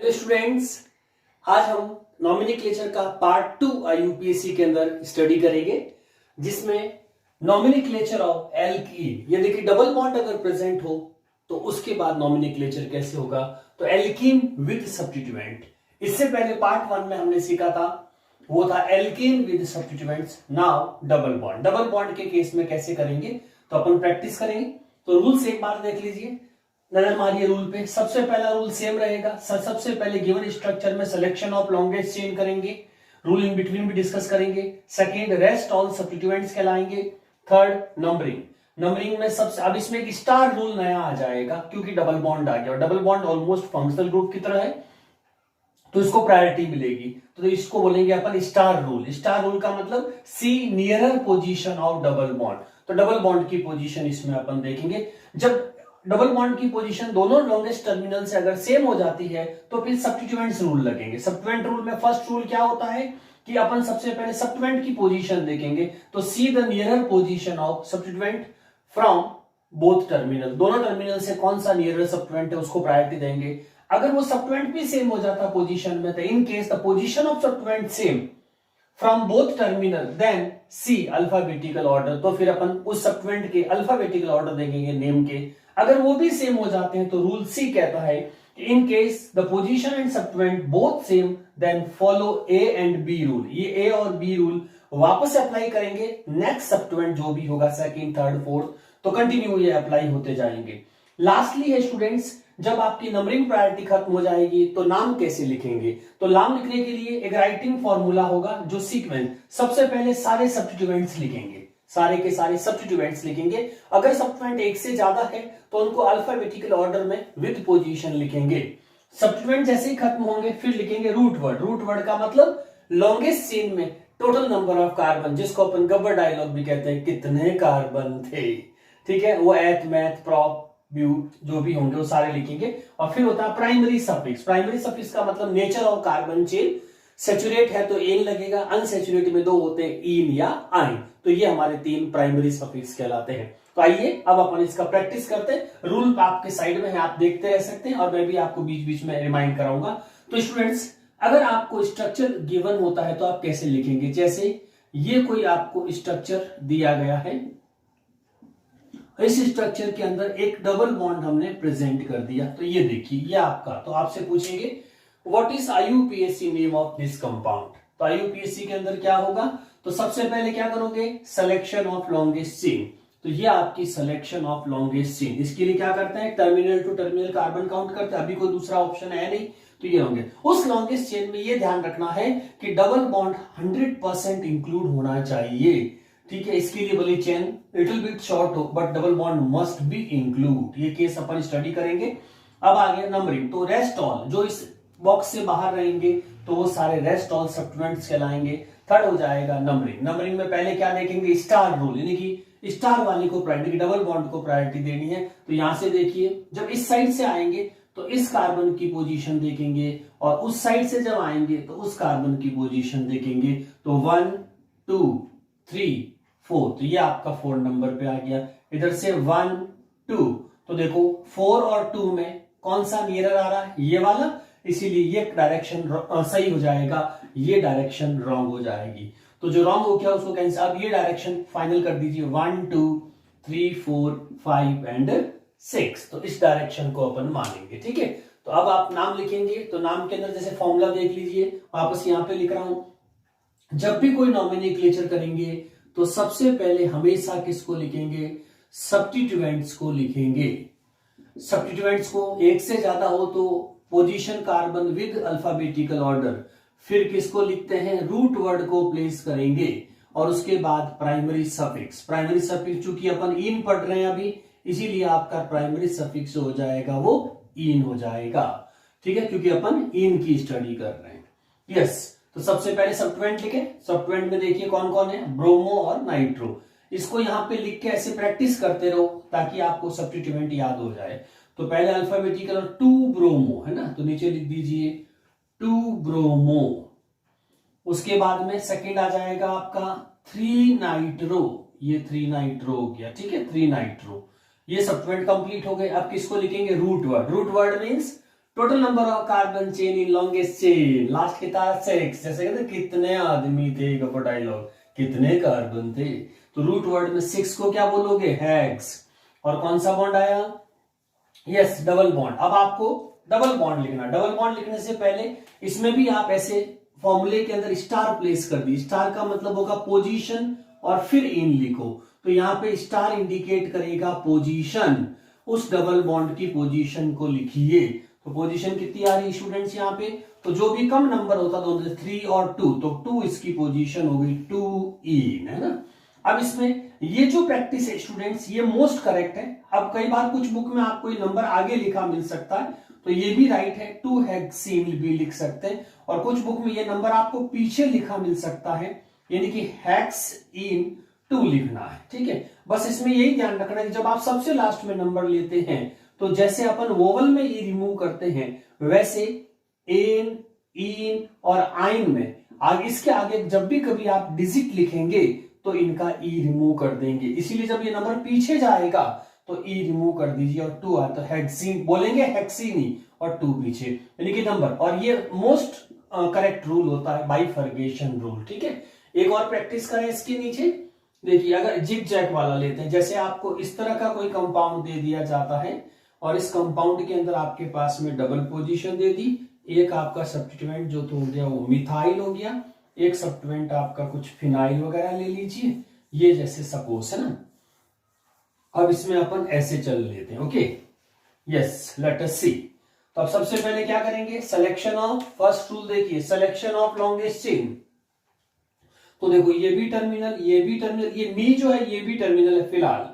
तो स्टूडेंट्स, आज हम नॉमेनक्लेचर का पार्ट 2 यूपीएससी के अंदर स्टडी करेंगे, जिसमें नॉमेनक्लेचर ऑफ एल्कीन, यानी कि डबल बॉन्ड अगर प्रेजेंट हो तो उसके बाद नॉमेनक्लेचर कैसे होगा। तो एल्कीन विद सब्स्टिट्यूएंट, इससे पहले पार्ट 1 में हमने सीखा था, वो था alkene with substituents. Now double bond के केस में कैसे करेंगे तो अपन प्रैक्टिस करेंगे। तो रूल्स एक बार देख लीजिए, नजर मारिए रूल पे। सबसे पहला रूल सेम रहेगा, सबसे पहले गिवन स्ट्रक्चर में सिलेक्शन ऑफ लॉन्गेस्ट चेन करेंगे, रूल इन बिटवीन भी डिस्कस करेंगे। सेकंड, रेस्ट ऑल सब्स्टिट्यूएंट्स कहलाएंगे। थर्ड, नंबरिंग में सबसे, अब इसमें एक स्टार रूल नया आ जाएगा क्योंकि डबल बॉन्ड आ गया और double bond almost functional group की तरह है, तो इसको प्रायोरिटी मिलेगी। तो इसको बोलेंगे अपन स्टार रूल। स्टार रूल का मतलब see nearer position of double bond. तो डबल बॉन्ड की पोजीशन इसमें अपन देखेंगे। जब डबल बॉन्ड की पोजीशन दोनों लॉन्गेस्ट टर्मिनल से अगर सेम हो जाती है तो फिर सब्स्टिट्यूएंट्स रूल लगेंगे। सब्स्टिट्यूएंट रूल में फर्स्ट रूल क्या होता है कि अपन सबसे पहले सब्स्टिट्यूएंट की पोजीशन देखेंगे, तो सी the nearer position of substituent from both terminal. दोनों टर्मिनल से कौन सा नियरर सब्स्टिट्यूएंट है उसको प्रायोरिटी देंगे। अगर वो सब्स्टिट्यूएंट भी सेम हो जाता पोजीशन में, तो in case the position of substituent same from both terminal then see alphabetical order. तो फिर अपन उस सब्स्टिट्यूएंट के अल्फाबेटिकल ऑर्डर देंगे नेम के। अगर वो भी सेम हो जाते हैं तो रूल सी कहता है कि in case the position and substituent both same then follow A and B rule. ये ए और बी रूल वापस अप्लाई करेंगे, नेक्स्ट सब्स्टिट्यूएंट जो भी होगा सेकंड, थर्ड, फोर्थ, तो कंटिन्यू ये अप्लाई होते जाएंगे। लास्टली है स्टूडेंट्स, जब आपकी नंबरिंग प्रायोरिटी खत्म हो जाएगी तो नाम कैसे लिखेंगे। तो नाम लिखने के लिए एक राइटिंग फॉर्मूला होगा, जो सीक्वेंस, सबसे पहले सारे सब्स्टिट्यूएंट्स लिखेंगे, सारे के सारे सब्स्टिट्यूएंट्स लिखेंगे। अगर सब्स्टिट्यूएंट एक से ज्यादा है तो उनको अल्फाबेटिकल ऑर्डर में विद पोजीशन लिखेंगे। सब्स्टिट्यूएंट जैसे ही खत्म होंगे फिर लिखेंगे रूट वर्ड। रूट वर्ड का मतलब लॉन्गेस्ट चेन में टोटल नंबर ऑफ कार्बन, जिसको अपन गब्बर डायलॉग भी कहते हैं, कितने कार्बन थे, ठीक है, वो एथ, मैथ, प्रॉप, ब्यूट जो भी होंगे वो सारे लिखेंगे। और फिर होता है प्राइमरी सफिक्स। प्राइमरी सफिक्स का मतलब nature of carbon chain, saturate है तो एन लगेगा, अनसेचुरेट में दो होते हैं, इन या आइन। तो ये हमारे 3 प्राइमरी सफिक्स कहलाते हैं। तो आइए अब अपन इसका प्रैक्टिस करते हैं। रूल आपके साइड में है, आप देखते रह सकते हैं और मैं भी आपको बीच बीच में रिमाइंड कराऊंगा। तो स्टूडेंट्स, अगर आपको स्ट्रक्चर गिवन होता है तो आप कैसे लिखेंगे। जैसे ये कोई आपको स्ट्रक्चर दिया गया है, इस स्ट्रक्चर के अंदर एक डबल बॉन्ड हमने प्रेजेंट कर दिया, तो ये देखिए ये आपका। तो आपसे पूछेंगे what is IUPAC name of this compound. तो आईयूपीएसी के अंदर क्या होगा, तो सबसे पहले क्या करोगे, सिलेक्शन ऑफ लॉन्गेस्ट चेन। तो ये आपकी सिलेक्शन ऑफ लॉन्गेस्ट चेन। इसके लिए क्या करते हैं, terminal to terminal carbon count करते हैं, अभी कोई दूसरा ऑप्शन है नहीं, तो ये होंगे। उस लॉन्गेस्ट चेन में ये ध्यान रखना है कि डबल बॉन्ड 100% इंक्लूड होना चाहिए, ठीक है। इसके लिए बोली चेन लिटिल बिट शॉर्ट हो but double bond must be include. ये केस अपन स्टडी करेंगे। अब आ गया नंबरिंग। तो रेस्ट ऑल, जो इस बॉक्स से बाहर रहेंगे तो वो सारे रेस्ट ऑल सब्स्टिट्यूएंट्स कहलाएंगे। थर्ड हो जाएगा नंबरिंग। नंबरिंग में पहले क्या देखेंगे, स्टार रूल, यानी कि स्टार वाले को प्रायोरिटी, डबल बॉन्ड को प्रायोरिटी देनी है। तो यहां से देखिए, जब इस साइड से आएंगे तो इस कार्बन की पोजीशन देखेंगे और उस साइड से जब आएंगे तो उस कार्बन की पोजीशन देखेंगे। तो 1, 2, 3, 4, तो ये आपका 4 नंबर पे आ गया। इधर से 1, 2, तो देखो 4 और 2 में कौन सा नियरर आ रहा है, ये वाला, इसीलिए ये डायरेक्शन सही हो जाएगा, ये डायरेक्शन रॉन्ग हो जाएगी। तो जो रॉन्ग हो गया उसको कैंसिल। अब ये डायरेक्शन फाइनल कर दीजिए, 1, 2, 3, 4, 5 एंड 6। तो इस डायरेक्शन को अपन मानेंगे, ठीक है। तो अब आप नाम लिखेंगे, तो नाम के अंदर जैसे फॉर्मूला देख लीजिए, वापस यहां पे लिख रहा हूं। जब भी कोई नॉमेनक्लेचर करेंगे तो सबसे पहले हमेशा किसको लिखेंगे, सब्स्टिट्यूएंट्स को लिखेंगे। सब्स्टिट्यूएंट्स को एक से ज्यादा हो तो position carbon with alphabetical order, फिर किसको लिखते हैं, रूट वर्ड को प्लेस करेंगे और उसके बाद प्राइमरी सफिक्स। प्राइमरी सफिक्स चूंकि अपन इन पढ़ रहे हैं अभी, इसीलिए आपका प्राइमरी सफिक्स हो जाएगा वो इन हो जाएगा, ठीक है, क्योंकि अपन इन की स्टडी कर रहे हैं। यस, तो सबसे पहले सब्स्टिट्यूएंट लिखे। सब्स्टिट्यूएंट में देखिए कौन कौन है, ब्रोमो और नाइट्रो। इसको यहां पे लिख के ऐसे प्रैक्टिस करते रहो ताकि आपको सब्स्टिट्यूएंट याद हो जाए। तो पहले अल्फाबेटिकल 2 ब्रोमो है ना, तो नीचे लिख दीजिए 2 ब्रोमो। उसके बाद में सेकंड आ जाएगा आपका 3 नाइट्रो, ये 3 नाइट्रो हो गया, ठीक है, 3 नाइट्रो। ये सब्स्टिट्यूएंट कंप्लीट हो गए। अब किसको लिखेंगे, root word. Root word means total number of carbon chain in longest chain, last के था 6, जैसे कहते कितने आदमी थे का डायलॉग, कितने कार्बन थे, तो रूट वर्ड में 6 को क्या बोलोगे, हेक्स। और कौन सा बॉन्ड आया, यस डबल बॉन्ड। अब आपको डबल बॉन्ड लिखना, डबल बॉन्ड लिखने से पहले इसमें भी आप ऐसे फॉर्मूले के अंदर स्टार प्लेस कर दी, स्टार का मतलब होगा पोजीशन और फिर इन लिखो, तो यहाँ पे स्टार इंडिकेट करेगा पोजीशन, उस डबल बॉन्ड की पोजीशन को लिखिए। तो पोजीशन कितनी आ रही स्टूडेंट्स यहाँ पे, तो जो भी कम नंबर होता दोनों से 3 और 2, तो 2 इसकी पोजीशन हो गई 2 इन, है ना। अब इसमें ये जो प्रैक्टिस है स्टूडेंट्स ये मोस्ट करेक्ट है। अब कई बार कुछ बुक में आपको ये नंबर आगे लिखा मिल सकता है, तो ये भी राइट है, 2 हेक्सीन भी लिख सकते हैं, और कुछ बुक में ये नंबर आपको पीछे लिखा मिल सकता है, यानी कि हेक्स इन 2 लिखना है, ठीक है। बस इसमें यही ध्यान रखना है कि जब आप सबसे लास्ट में नंबर लेते हैं तो जैसे अपन वोवल में ई रिमूव करते हैं वैसे एन, इन और आइन में आगे इसके आगे जब भी कभी आप डिजिट लिखेंगे तो इनका ई रिमूव कर देंगे, इसीलिए जब ये नंबर पीछे जाएगा तो ई रिमूव कर दीजिए और 2 आए तो हेक्सीन बोलेंगे, हेक्सीनी और 2 पीछे, यानी कि नंबर। और ये मोस्ट करेक्ट रूल होता है, बाइफर्गेशन रूल, ठीक है। एक और प्रैक्टिस करें इसके नीचे, देखिए अगर जिग जैग वाला लेते हैं, जैसे आपको इस तरह का कोई कंपाउंड दे दिया जाता है और इस कंपाउंड के अंदर आपके पास में डबल पोजीशन दे दी, एक आपका सब्स्टिट्यूएंट जो तो हो गया वो मिथाइल हो गया, एक सब्स्टिट्यूएंट आपका कुछ फिनाइल वगैरह ले लीजिए, ये जैसे सपोज है ना। अब इसमें अपन ऐसे चल लेते हैं, ओके, यस लेट अस सी। तो अब सबसे पहले क्या करेंगे, सिलेक्शन ऑफ, फर्स्ट रूल देखिए, सिलेक्शन ऑफ लॉन्गेस्ट चेन। तो देखो ये भी टर्मिनल, ये भी टर्मिनल, ये मी जो है ये भी टर्मिनल है फिलहाल,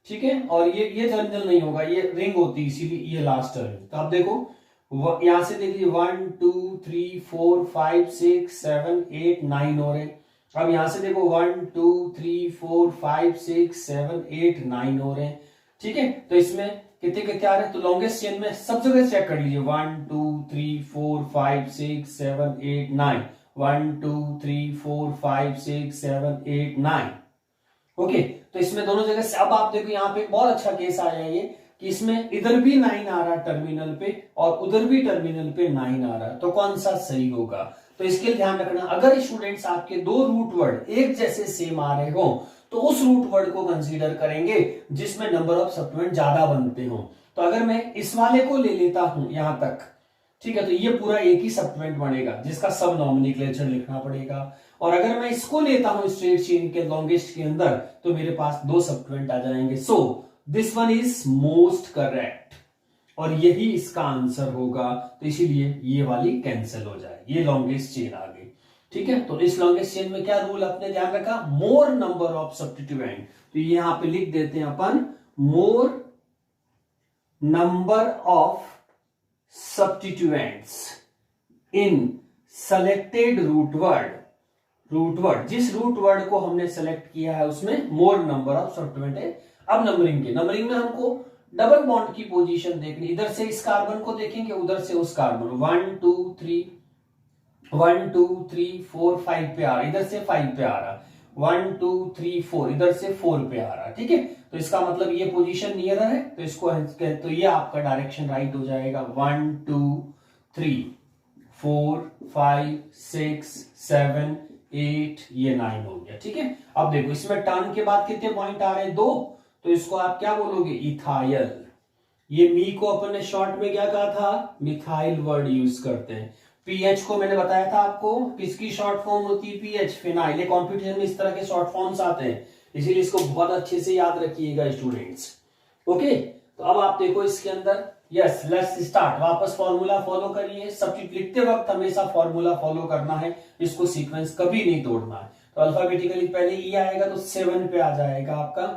ठीक है, और ये टर्मिनल नहीं होगा, ये रिंग होती है, इसीलिए ये लास्ट टर्मिनल। तो आप देखो यहां से देखिए 1 2 3 4 5 6 7 8 9 हो रहे। अब यहां से देखो 1 2 3 4 5 6 7 8 9 हो रहे, ठीक है। तो इसमें कितने कितने आ रहे हैं, तो लॉन्गेस्ट चेन में सब जगह चेक कर लीजिए, 1 2 3 4 5 6 7 8 9, 1 2 3 4 5 6 7 8 9, ओके। तो इसमें दोनों जगह से अब आप देखो यहाँ पे बहुत अच्छा केस आया ये कि इसमें इधर भी 9 आ रहा है टर्मिनल पे और उधर भी टर्मिनल पे 9 आ रहा है, तो कौन सा सही होगा। तो इसके लिए ध्यान रखना, अगर स्टूडेंट्स आपके दो रूट वर्ड एक जैसे सेम आ रहे हो तो उस रूट वर्ड को कंसीडर करेंगे जिसमें नंबर ऑफ सब्स्टिट्यूएंट ज्यादा बनते हो। तो अगर मैं इस वाले को ले लेता हूं यहां तक, ठीक है, तो ये पूरा एक ही सब्स्टिट्यूएंट बनेगा जिसका सब नॉमिनक्लेचर लिखना पड़ेगा। और अगर मैं इसको लेता हूं स्ट्रेट चेन के लॉन्गेस्ट के अंदर तो मेरे पास 2 सब्स्टिट्यूएंट आ जाएंगे। So this one is most correct और यही इसका आंसर होगा, तो इसीलिए ये वाली कैंसिल हो जाए, ये लॉन्गेस्ट चेन आ गई, ठीक है। तो इस लॉन्गेस्ट चेन में क्या रूल आपने ध्यान रखा, मोर नंबर ऑफ सब्स्टिट्यूएंट, तो यहां पे लिख देते हैं अपन more number of substituents in selected root word, root word जिस रूट वर्ड को हमने सेलेक्ट किया है उसमें मोर नंबर ऑफ सब्स्टिट्यूएंट है। अब नंबरिंग में हमको डबल बॉन्ड की पोजीशन देखनी, इधर से इस कार्बन को देखेंगे उधर से उस कार्बन, 1 2 3 4 5 पे आ रहा, इधर से 5 पे आ रहा, 1 2 3 4 इधर से 4 पे आ रहा, ठीक है। तो इसका मतलब ये पोजीशन नियर है, तो इसको तो ये आपका डायरेक्शन राइट हो जाएगा, 1 2 3 4 5 6 7 8, ये 9 हो गया, ठीक है। अब देखो इसमें टर्न के बाद कितने पॉइंट आ रहे हैं, 2, तो इसको आप क्या बोलोगे, इथाइल। ये मी को अपन ने शॉर्ट में क्या कहा था, मिथाइल वर्ड यूज करते हैं। पीएच को मैंने बताया था आपको, किसकी शॉर्ट फॉर्म होती है, पीएच, फिनाइल। कॉम्पिटिशन में इस तरह के शॉर्ट फॉर्म्स आते हैं, इसीलिए इसको बहुत अच्छे से याद रखिएगा स्टूडेंट्स, ओके। तो अब आप देखो इसके अंदर, यस लेट्स स्टार्ट, वापस फॉर्मूला फॉलो करिए, सब चीज लिखते वक्त हमेशा फॉर्मूला फॉलो करना है, इसको सीक्वेंस कभी नहीं तोड़ना है। तो अल्फाबेटिकली पहले ई आएगा तो 7 पे आ जाएगा आपका,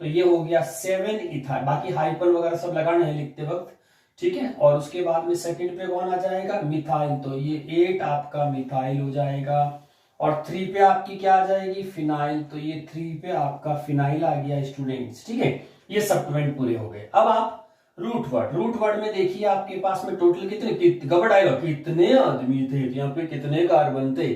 तो ये हो गया 7 इथाइल, बाकी हाइपन वगैरह सब लगाना है लिखते वक्त, ठीक है। और उसके बाद में सेकंड पे कौन आ जाएगा, मिथाइल, तो ये 8 आपका मिथाइल हो जाएगा। और 3 पे आपकी क्या आ जाएगी, फिनाइल, तो ये 3 पे आपका फिनाइल आ गया स्टूडेंट्स, ठीक है। ये सब्स्टिट्यूएंट पूरे हो गए। अब आप रूट वर्ड में देखिए आपके पास में टोटल गबड़ आएगा, कितने आदमी थे, यहाँ पे कितने कार्बन थे,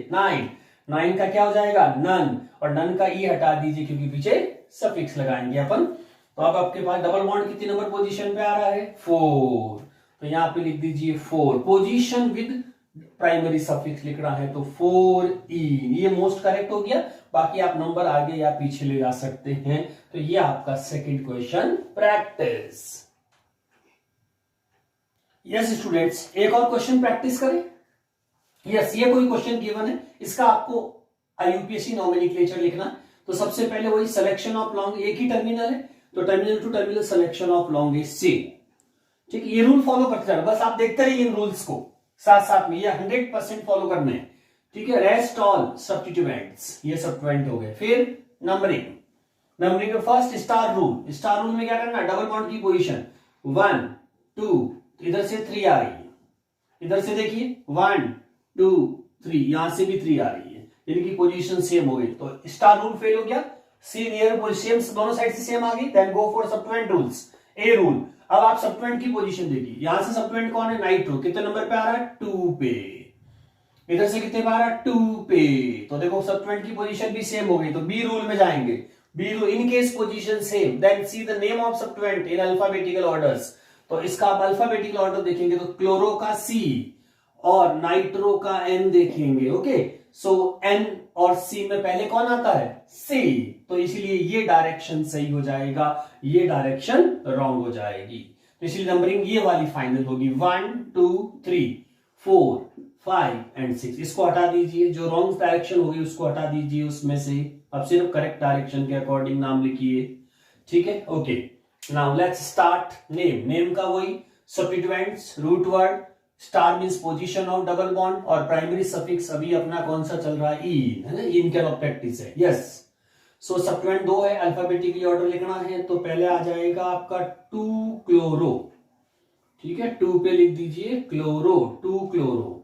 9 का क्या हो जाएगा, नन, और नन का ई हटा दीजिए क्योंकि पीछे सफिक्स लगाएंगे अपन। तो अब आपके पास डबल बॉन्ड कितनी नंबर पोजीशन पे आ रहा है, 4, तो यहां पे लिख दीजिए 4। पोजीशन विद प्राइमरी सफिक्स लिखना है तो 4e, ये मोस्ट करेक्ट हो गया। बाकी आप नंबर आगे या पीछे ले जा सकते हैं। तो ये आपका second question practice. Yes students, एक और क्वेश्चन प्रैक्टिस करें। यस, ये कोई क्वेश्चन गिवन है, इसका आपको आईयूपीएससी नॉमेनक्लेचर लिखना है। तो सबसे पहले वही सिलेक्शन ऑफ लॉन्ग, एक ही टर्मिनल है तो terminal to terminal selection of longest chain. ठीक है, ये रूल फॉलो करते जाना, बस आप देखते रहिए इन रूल्स को साथ साथ में, ये 100% फॉलो करने हैं। ठीक है, रेस्ट ऑल सब्स्टिट्यूएंट्स, ये सब्स्टिट्यूएंट हो गए। फिर नंबरिंग, नंबरिंग में first star rule. Star rule में क्या करना है, डबल बॉन्ड की पोजीशन 1 2, इधर से 3 आ रही है, इधर से देखिए 1 2 3, यहां से भी 3 आ रही है, इनकी पोजीशन सेम हो गई तो स्टार रूल फेल हो गया। सी नियर सेम, दोनों साइड से सेम आ गई, then go for substituent rules. A rule, अब आप सब्स्टिट्यूएंट की पोजीशन देखिए, यहां से सब्स्टिट्यूएंट कौन है, नाइट्रो, कितने नंबर पे आ रहा है, 2 पे, इधर से कितने पे आ रहा है, 2 पे, तो देखो सब्स्टिट्यूएंट की पोजीशन भी सेम हो गई। तो बी रूल में जाएंगे, B rule, in case position same then see the name of substituent in alphabetical orders. तो इसका आप अल्फाबेटिकल ऑर्डर देखेंगे तो क्लोरो का सी और नाइट्रो का एन देखेंगे। ओके, सो एन और सी में पहले कौन आता है, सी, तो इसलिए ये डायरेक्शन सही हो जाएगा, ये डायरेक्शन रॉन्ग हो जाएगी। तो इसलिए नंबरिंग ये वाली फाइनल होगी 1 2 3 4 5 एंड 6। इसको हटा दीजिए, जो रॉन्ग डायरेक्शन होगी उसको हटा दीजिए उसमें से, अब सिर्फ करेक्ट डायरेक्शन के अकॉर्डिंग नाम लिखिए। ठीक है, okay, now let's start. Name, name का वही substituents, root word, star means position of double bond, और प्राइमरी सफिक्स अभी अपना कौन सा चल रहा है, ई, है ना, इन के प्रैक्टिस है। यस, सो सब्स्टिट्यूएंट 2 है, अल्फाबेटिकली ऑर्डर लिखना है तो पहले आ जाएगा आपका 2 क्लोरो। ठीक है, 2 पे लिख दीजिए क्लोरो, 2 क्लोरो।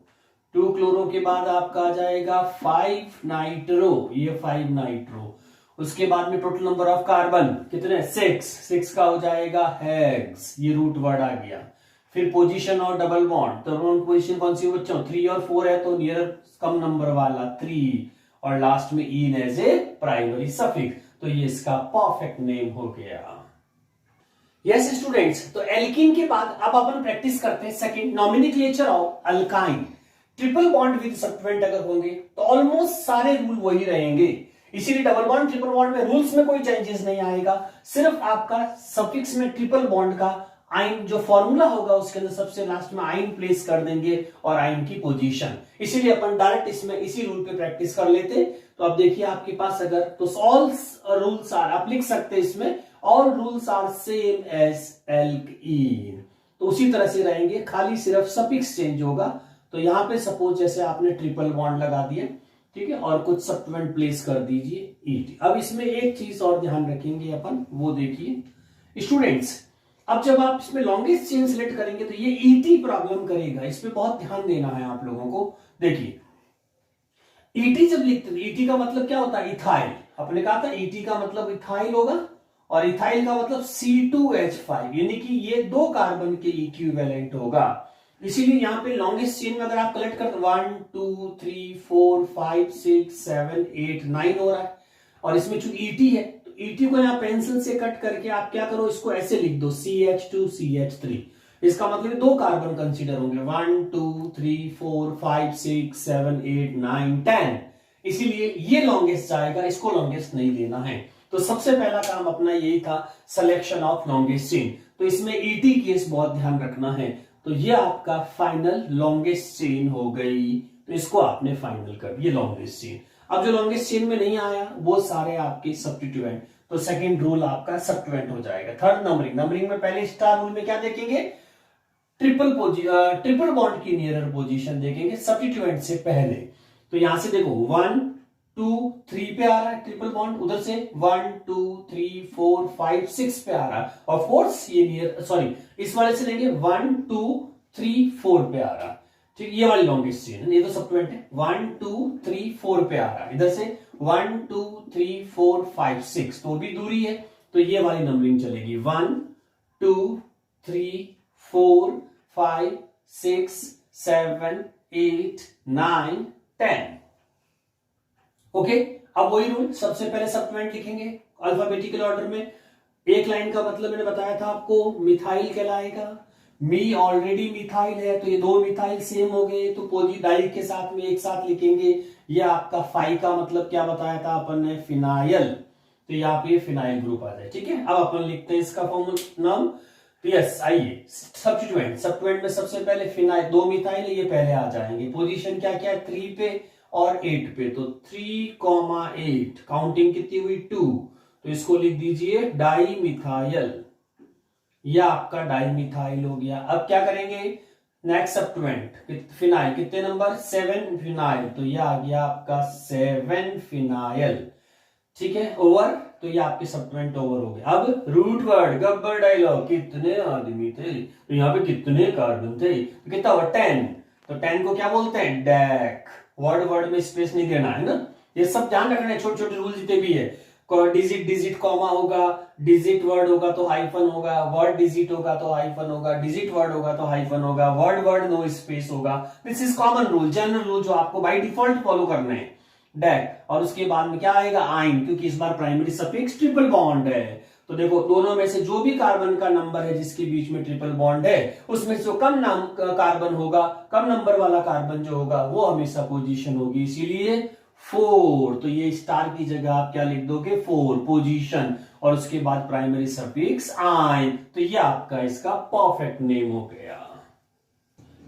2 क्लोरो के बाद आपका आ जाएगा 5 नाइट्रो, ये 5 नाइट्रो। उसके बाद में टोटल नंबर ऑफ कार्बन कितने, 6 का हो जाएगा हेक्स, ये रूट वर्ड आ गया। फिर पोजीशन और डबल बॉन्ड, तो पोजीशन कौन सी बच्चों, 3 और 4 है तो नियर कम नंबर वाला 3, और लास्ट में इन एज ए प्राइमरी सफिक्स, तो ये इसका परफेक्ट नेम हो गया। यस स्टूडेंट्स, तो एल्कीन के बाद अब अपन प्रैक्टिस करते हैं second, nomenclature of alkyne. Triple bond with substituent अगर होंगे तो ऑलमोस्ट सारे रूल वही रहेंगे, इसीलिए डबल बॉन्ड ट्रिपल बॉन्ड में रूल्स में कोई चेंजेस नहीं आएगा, सिर्फ आपका सफिक्स में ट्रिपल बॉन्ड का आइन जो फॉर्मूला होगा उसके अंदर सबसे लास्ट में आइन प्लेस कर देंगे और आइन की पोजीशन, इसीलिए अपन डायरेक्ट इसमें इसी रूल पे प्रैक्टिस कर लेते। तो अब देखिए आपके पास अगर, तो ऑल रूल्स आर, आप लिख सकते हैं इसमें all rules are same as alkene, तो उसी तरह से रहेंगे, खाली सिर्फ सफिक्स चेंज होगा। तो यहां पे सपोज जैसे आपने ट्रिपल बॉन्ड लगा दिया, ठीक है, और कुछ सब्स्टिट्यूएंट प्लेस कर दीजिए ईटी। अब इसमें एक चीज और ध्यान रखेंगे अपन, वो देखिए स्टूडेंट्स, अब जब आप इसमें लॉन्गेस्ट चेन सिलेक्ट करेंगे तो ये ईटी प्रॉब्लम करेगा, इस पे बहुत ध्यान देना है आप लोगों को। देखिए ईटी जब लिखते हैं, ईटी का मतलब क्या होता है, इथाइल, आपने कहा था ईटी का मतलब इथाइल होगा, और इथाइल का मतलब C2H5, यानी कि ये 2 कार्बन के इक्विवेलेंट होगा। इसीलिए यहां पे लॉन्गेस्ट चेन में अगर आप कलेक्ट करते 1 2 3 4 5 6 7 8 9 हो रहा है, और इसमें चूंकि ईटी है तो ईटी को यहां पेंसिल से कट करके आप क्या करो, इसको ऐसे लिख दो CH2 CH3, इसका मतलब 2 कार्बन कंसीडर होंगे 1 2 3 4 5 6 7 8 9 10, इसीलिए ये लॉन्गेस्ट जाएगा, इसको लॉन्गेस्ट नहीं देना है। तो सबसे पहला काम अपना यही था, सिलेक्शन ऑफ लॉन्गेस्ट चेन। तो इसमें ईटी केस बहुत ध्यान रखना है। तो ये आपका फाइनल लॉन्गेस्ट चेन हो गई, तो इसको आपने फाइनल कर दिया लॉन्गेस्ट चेन। अब जो लॉन्गेस्ट चेन में नहीं आया वो सारे आपके सब्स्टिट्यूएंट, तो सेकंड रूल आपका सब्स्टिट्यूएंट हो जाएगा। थर्ड नंबरिंग, नंबरिंग में पहले स्टार रूल में क्या देखेंगे, ट्रिपल बॉन्ड की नियरर पोजीशन देखेंगे सब्स्टिट्यूएंट से पहले। तो यहां से देखो 1 2 3 पे आ रहा है ट्रिपल बॉन्ड, उधर से 1 2 3 4 5 6 पे आ रहा है, ऑफ कोर्स ये नियर, सॉरी इस वाले से लेंगे 1 2 3 4 पे आ रहा है, ठीक, ये वाली लॉन्गेस्ट चेन है, ये तो सब्स्टिट्यूएंट है। 1 2 3 4 पे आ रहा है, इधर से 1 2 3 4 5 6, तो भी दूरी है, तो ये वाली नंबरिंग चलेगी 1 2 3 4 5 6 7 8 9 10। ओके, अब वही रूल, सबसे पहले सब्स्टिट्यूएंट लिखेंगे अल्फाबेटिकल ऑर्डर में। एक लाइन का मतलब मैंने बताया था आपको, मिथाइल कहलाएगा, मी ऑलरेडी मिथाइल है, तो ये दो मिथाइल सेम हो गए, तो पोजी डाई के साथ में एक साथ लिखेंगे। ये आपका फाई का मतलब क्या बताया था अपन ने, फिनाइल, तो यहाँ पे फिनाइल ग्रुप आ जाए। ठीक है, अब अपन लिखते हैं इसका फॉर्मूला नाम। तो यस, आइए सब्स्टिट्यूएंट, सब्स्टिट्यूएंट में सबसे पहले फिनाइल, दो मिथाइल ये पहले आ जाएंगे। पोजीशन क्या क्या है, 3 पे और 8 पे, तो 3,8 काउंटिंग कितनी हुई 2, तो इसको लिख दीजिए डाई मिथाइल, यह आपका डाई मिथाइल हो गया। अब क्या करेंगे, नेक्स्ट सब्स्टिट्यूएंट फिनाइल, कितने नंबर 7 फिनाइल, तो यह आ गया आपका 7 फिनाइल। ठीक है, ओवर, तो ये आपके सब्स्टिट्यूएंट ओवर हो गए। अब रूट वर्ड गब्बर डायलॉग, कितने आदमी थे, तो यहाँ पे कितने कार्बन थे, तो कितना हुआ 10, तो 10 को क्या बोलते हैं, डैक। वर्ड में स्पेस नहीं देना है ना, ये सब ध्यान रखना है, छोटे छोटे रूल जितने भी है। डिजिट कॉमा होगा, डिजिट वर्ड होगा तो हाइफन होगा, वर्ड डिजिट होगा तो हाइफन होगा, डिजिट वर्ड होगा तो हाइफन होगा, वर्ड नो स्पेस होगा। This is common rule, general rule जो आपको बाय डिफॉल्ट फॉलो करने हैं। डैक, और उसके बाद में क्या आएगा, आइन, क्योंकि इस बार प्राइमरी सफिक्स ट्रिपल बॉन्ड है। तो देखो दोनों में से जो भी कार्बन का नंबर है जिसके बीच में ट्रिपल बॉन्ड है, उसमें जो कम नाम कार्बन होगा, कम नंबर वाला कार्बन जो होगा वो हमेशा पोजीशन होगी, इसीलिए 4। तो ये स्टार की जगह आप क्या लिख दोगे, 4 पोजीशन, और उसके बाद प्राइमरी सफिक्स आइन, तो ये आपका इसका परफेक्ट नेम हो गया।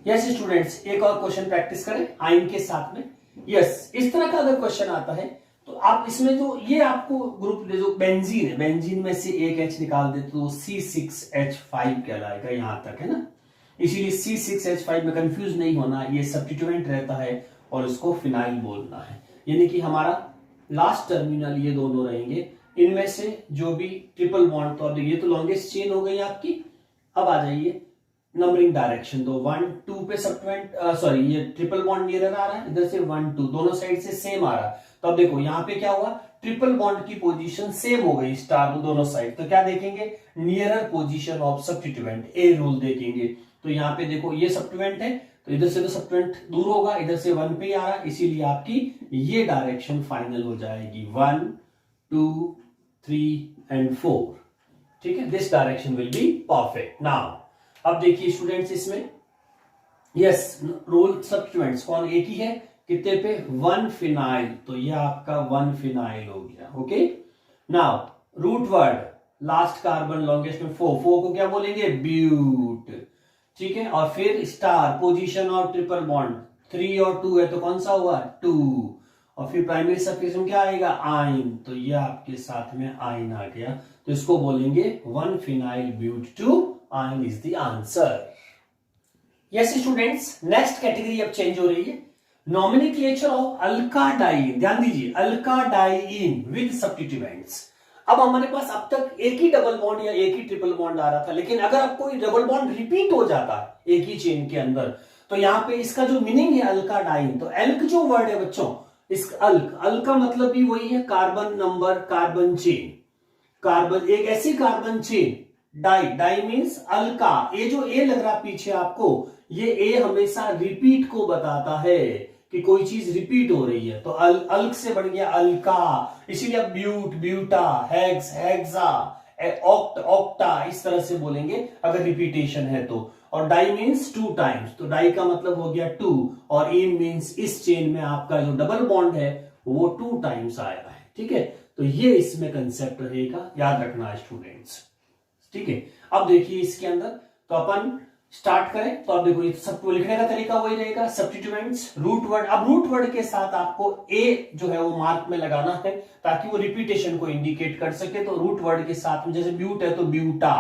यस स्टूडेंट्स, एक और क्वेश्चन प्रैक्टिस करें आइन के साथ में। यस, इस तरह का अगर क्वेश्चन आता है तो आप इसमें जो ये आपको ग्रुप जो बेंजीन है, बेंजीन में से एक H निकाल दे तो C6H5 कहलाएगा, यहां तक है ना। इसीलिए C6H5 में कंफ्यूज नहीं होना, ये सब्स्टिट्यूएंट रहता है और इसको फिनाइल बोलना है, यानी कि हमारा लास्ट टर्मिनल ये दोनों रहेंगे। इनमें से जो भी ट्रिपल बॉन्ड, तो अब ये तो लॉन्गेस्ट चेन हो गई आपकी। अब आ जाइए नंबरिंग डायरेक्शन, तो 1 2 पे सब्स्टिट्यूएंट, सॉरी ये ट्रिपल बॉन्ड नियर आ रहा है, इधर से 1 2 दोनों साइड से सेम आ रहा है। तो अब देखो यहाँ पे क्या हुआ, ट्रिपल बॉन्ड की पोजीशन सेम हो गई, स्टार दोनों साइड, तो क्या देखेंगे, nearer position of substituent, a rule देखेंगे। तो यहाँ पे देखो ये सब्स्टिट्यूएंट है, तो इधर से तो सब्स्टिट्यूएंट दूर होगा, इधर से 1 पे आ रहा है, इसीलिए आपकी ये डायरेक्शन फाइनल हो जाएगी 1 2 3 एंड 4। ठीक है, this direction will be perfect. Now अब देखिए स्टूडेंट्स, इसमें यस रोल सब्स्टिट्यूएंट्स कौन, एक ही है, कितने पे 1 फिनाइल, तो ये आपका 1 फिनाइल हो गया। Okay, now root word last carbon longest में 4 को क्या बोलेंगे, ब्यूट। ठीक है, और फिर star position of triple bond 3 और 2 है, तो कौन सा हुआ 2, और फिर प्राइमरी सफिक्स में क्या आएगा, आइन, तो ये आपके साथ में आइन आ गया, तो इसको बोलेंगे 1 फिनाइल ब्यूट 2 आइन is the answer. Yes students, next category अब चेंज हो रही है, नॉमेनक्लेचर ऑफ अल्काडाइन। ध्यान दीजिए, अल्काडाइन विद सब्स्टिट्यूएंट्स। अब हमारे पास अब तक एक ही डबल बॉन्ड या एक ही ट्रिपल बॉन्ड आ रहा था, लेकिन अगर अब कोई डबल बॉन्ड रिपीट हो जाता है एक ही चेन के अंदर, तो यहां पे इसका जो मीनिंग है अल्काडाइन, तो एल्क जो वर्ड है बच्चों, इस अल्क का मतलब भी वही है, carbon number, carbon chain, carbon एक ऐसी carbon chain, di means alka, ये जो ए लग रहा पीछे आपको, ये ए हमेशा रिपीट को बताता है कि कोई चीज रिपीट हो रही है, तो अल्क से बन गया अल्का, इसीलिए आप but, buta, hex, hexa, oct, octa, इस तरह से बोलेंगे अगर रिपीटेशन है तो। और डाई मीन्स 2 टाइम्स, तो डाई का मतलब हो गया 2, और इन मीन्स इस चेन में आपका जो डबल बॉन्ड है वो 2 टाइम्स आया है। ठीक है, तो ये इसमें कंसेप्ट रहेगा, याद रखना स्टूडेंट्स। ठीक है, अब देखिए इसके अंदर, तो अपन स्टार्ट करें, तो अब देखो ये सबको लिखने का तरीका वही रहेगा, सब्स्टिट्यूएंट्स, रूट वर्ड। अब रूट वर्ड के साथ आपको ए जो है वो मार्क में लगाना है ताकि वो रिपीटेशन को इंडिकेट कर सके। तो रूट वर्ड के साथ में जैसे ब्यूट है तो ब्यूटा,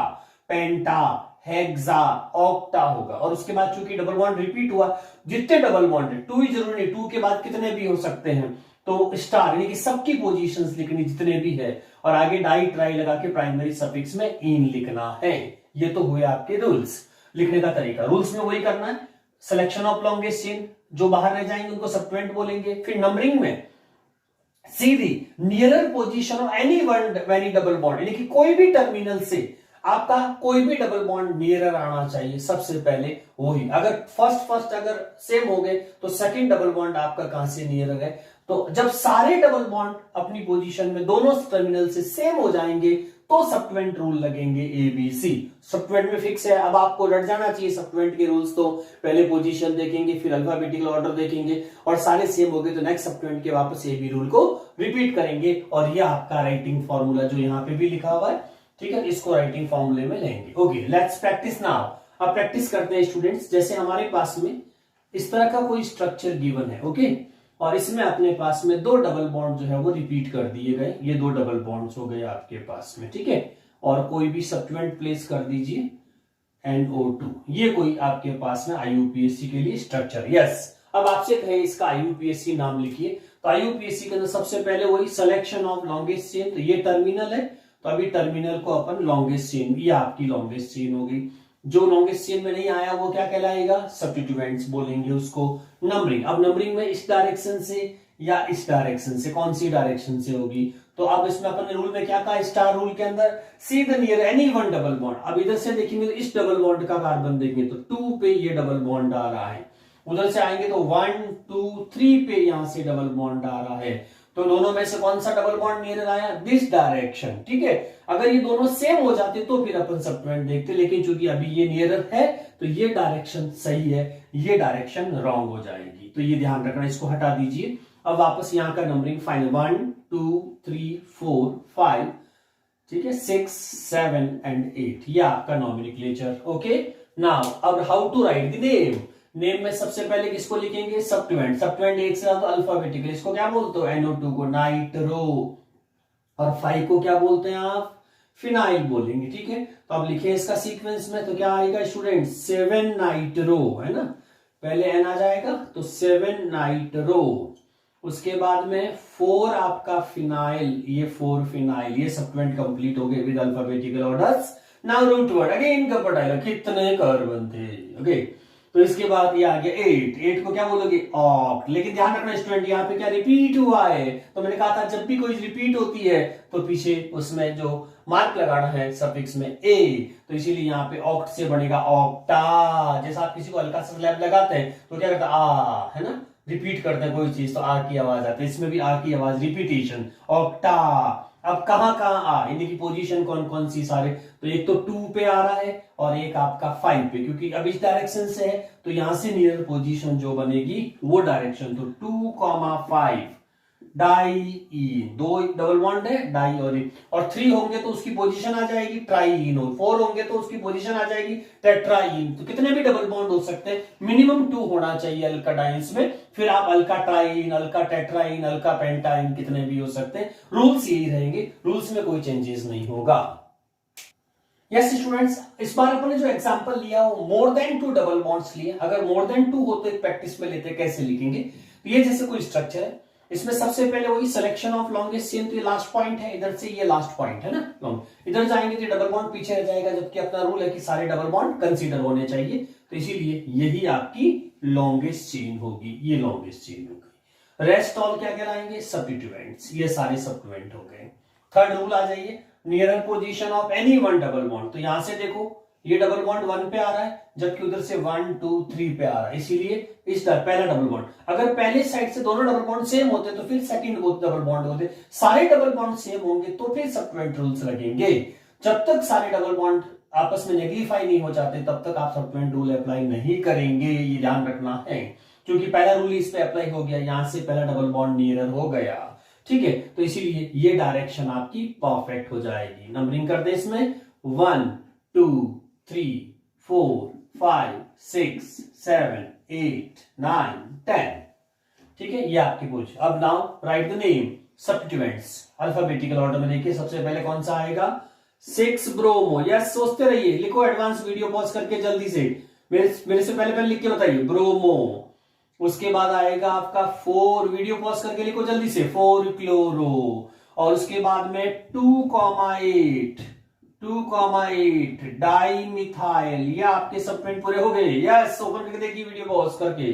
पेंटा, हेक्सा, ऑक्टा होगा, और उसके बाद चूंकि डबल बॉन्ड रिपीट हुआ, जितने डबल बॉन्ड है 2 ही जरूरी नहीं, 2 के बाद कितने भी हो सकते हैं, तो स्टार यानी कि सबकी पोजीशंस लिखनी जितने भी है, और आगे डाई ट्राई लगा के प्राइमरी सफिक्स में इन लिखना है। ये तो हुए आपके रूल्स, लिखने का तरीका। रूल्स में वही करना है, सिलेक्शन ऑफ लॉन्गेस्ट चेन, जो बाहर रह जाएंगे उनको सब्स्टिट्यूएंट बोलेंगे। फिर नंबरिंग में सीधी nearer position of any one वेनी डबल बॉन्ड, यानी कि कोई भी टर्मिनल से आपका कोई भी डबल बॉन्ड नियरर आना चाहिए सबसे पहले वही। अगर फर्स्ट अगर सेम हो गए तो सेकंड डबल बॉन्ड आपका कहां से नियरर है, तो जब सारे डबल बॉन्ड अपनी पोजीशन में दोनों टर्मिनल से सेम हो जाएंगे तो सब्स्टिट्यूएंट रूल लगेंगे ABC। सब्स्टिट्यूएंट में फिक्स है। अब आपको रट जाना चाहिए सब्स्टिट्यूएंट के रूल्स, तो पहले पोजीशन देखेंगे, फिर अल्फाबेटिकल ऑर्डर देखेंगे, और सारे सेम हो गए तो नेक्स्ट सब्स्टिट्यूएंट के वापस AB रूल को रिपीट करेंगे, और ये आपका राइटिंग फॉर्मूला जो यहाँ पे भी लिखा हुआ है, ठीक है, इसको राइटिंग फॉर्मूले में लेंगे। Okay, let's practice now. अब प्रैक्टिस करते हैं स्टूडेंट्स। जैसे हमारे पास में इस तरह का कोई स्ट्रक्चर गिवन है, ओके, और इसमें अपने पास में दो डबल बॉन्ड जो है वो रिपीट कर दिए गए। ये दो डबल बॉन्ड्स हो गए आपके पास में, ठीक है, और कोई भी सब्स्टिट्यूएंट प्लेस कर दीजिए NO2। ये कोई आपके पास में IUPAC के लिए स्ट्रक्चर। यस, अब आपसे कहे इसका IUPAC नाम लिखिए, तो IUPAC के अंदर सबसे पहले वही सिलेक्शन ऑफ लॉन्गेस्ट चेन, तो ये टर्मिनल है, तो अभी टर्मिनल को अपन लॉन्गेस्ट चेन, ये आपकी लॉन्गेस्ट चेन होगी। जो लॉन्गेस्ट चेन में नहीं आया वो क्या कहलाएगा, सब्स्टिट्यूएंट्स बोलेंगे उसको। नंबरिंग, अब नंबरिंग में इस डायरेक्शन से या इस डायरेक्शन से, कौन सी डायरेक्शन से होगी, तो अब इसमें अपन ने रूल में क्या कहा, स्टार रूल के अंदर see the near any one double bond. अब इधर से देखेंगे तो इस डबल बॉन्ड का कार्बन देखेंगे तो 2 पे ये डबल बॉन्ड आ रहा है, उधर से आएंगे तो 1 2 3 पे यहां से डबल बॉन्ड आ रहा है, तो दोनों में से कौन सा डबल बॉन्ड नियर आया, दिस डायरेक्शन, ठीक है। अगर ये दोनों सेम हो जाते तो फिर अपन सब्स्टिट्यूएंट देखते, लेकिन चूंकि अभी ये नियरर है तो ये डायरेक्शन सही है, ये डायरेक्शन रॉन्ग हो जाएगी, तो ये ध्यान रखना, इसको हटा दीजिए। अब वापस यहाँ का नंबरिंग फाइनल 1 2 3 4 5, ठीक है, 6 7 एंड 8, ये आपका नॉमेनक्लेचर। ओके, नाउ अब how to write the name. Name में सबसे पहले किसको लिखेंगे, सब्स्टिट्यूएंट। सब्स्टिट्यूएंट एक से ज्यादा तो अल्फाबेटिकल, इसको क्या बोलते हो, NO2 को नाइट्रो, और 5 को क्या बोलते हैं आप, फिनाइल बोलेंगे, ठीक है। तो अब लिखे इसका सीक्वेंस में, तो क्या आएगा स्टूडेंट, 7 नाइट्रो, है ना, पहले N आ जाएगा तो 7 नाइट्रो, उसके बाद में 4 आपका फिनाइल, ये 4 फिनाइल, ये सब्स्टिट्यूएंट कंप्लीट हो गए with alphabetical orders. Now root word again का पढ़ाएगा कितने कार्बन थे, ओके, तो इसके बाद ये आ गया 8 को क्या बोलोगे, ऑक्ट। लेकिन ध्यान रखना स्टूडेंट, यहाँ पे क्या रिपीट हुआ है, तो मैंने कहा था जब भी कोई रिपीट होती है तो पीछे उसमें जो मार्क लगाना है सफिक्स में A, तो इसीलिए यहाँ पे ऑक्ट से बनेगा ऑक्टा। जैसा आप किसी को हल्का सा स्लैब लगाते हैं तो क्या करता है, आ, है ना, रिपीट करते हैं कोई चीज तो आ की आवाज आती है, इसमें भी आ की आवाज, रिपीटेशन, ऑक्टा। अब कहां कहां आ, इनकी पोजीशन कौन कौन सी सारे, तो एक तो 2 पे आ रहा है और एक आपका 5 पे, क्योंकि अब इस डायरेक्शन से है तो यहां से नियर पोजीशन जो बनेगी वो डायरेक्शन, तो 2,5 डाई, दो डबल बॉन्ड है, डाई और 3 होंगे तो उसकी पोजीशन आ जाएगी ट्राईन, और 4 होंगे तो उसकी पोजीशन आ जाएगी टेट्राईन। तो कितने भी डबल बॉन्ड हो सकते हैं, मिनिमम 2 होना चाहिए अल्काडाइंस में, फिर आप Alka trying, Alka tetraene, Alka pentyne कितने भी हो सकते हैं, रूल्स यही रहेंगे, रूल्स में कोई चेंजेस नहीं होगा। यस स्टूडेंट्स, इस बार अपन ने जो एग्जांपल लिया वो मोर देन 2 डबल बॉन्ड्स लिए। अगर मोर देन 2 होते प्रैक्टिस में लेते कैसे लिखेंगे, तो ये जैसे कोई स्ट्रक्चर है, इसमें सबसे पहले वही सिलेक्शन ऑफ लॉन्गेस्ट चेन, तो ये लास्ट पॉइंट है, इधर से ये लास्ट पॉइंट है ना, इधर जाएंगे तो डबल बॉन्ड पीछे रह जाएगा, जबकि अपना रूल है कि सारे डबल बॉन्ड कंसीडर होने चाहिए, तो इसीलिए यही आपकी लॉन्गेस्ट चेन होगी, ये लॉन्गेस्ट चेन होगी। रेस्ट ऑल क्या कहलाएंगे, सब्स्टिट्यूएंट्स, ये सारे सब्स्टिट्यूएंट हो गए। थर्ड रूल आ जाइए, nearer position of any one double bond, तो यहां से देखो ये डबल बॉन्ड 1 पे आ रहा है, जबकि उधर से 1 2 3 पे आ रहा है, इसीलिए इस पहला डबल बॉन्ड, अगर पहले साइड से दोनों डबल बॉन्ड सेम होते तो फिर सेकंड डबल बॉन्ड होते, सारे डबल बॉन्ड सेम होंगे तो फिर सब्स्टिट्यूएंट रूल्स लगेंगे। जब तक सारे डबल बॉन्ड आपस में नेगलिफाई नहीं हो जाते तब तक आप सब्स्टिट्यूएंट रूल अप्लाई नहीं करेंगे, ये ध्यान रखना है, क्योंकि पहला रूल इस पे अप्लाई हो गया, यहां से पहला डबल बॉन्ड नियरर हो गया, ठीक है, तो इसीलिए ये डायरेक्शन आपकी परफेक्ट हो जाएगी। नंबरिंग करते हैं इसमें 1 2 3 4 5 6 7 8 9 10, ठीक है, ये आपकी पूछ। अब now right the name substituents, alphabetical order में देखिए, सबसे पहले कौन सा आएगा, 6 ब्रोमो। यस, सोचते रहिए, लिखो एडवांस वीडियो पॉज करके जल्दी से, मेरे से पहले लिख के बताइए, ब्रोमो। उसके बाद आएगा आपका 4, वीडियो पॉज करके लिखो जल्दी से, 4 क्लोरो, और उसके बाद में 2,8 डाई मिथाइल, ये आपके सब्स्टिट्यूएंट पूरे हो गए। यस, ओपन करके देखिए वीडियो पॉज करके,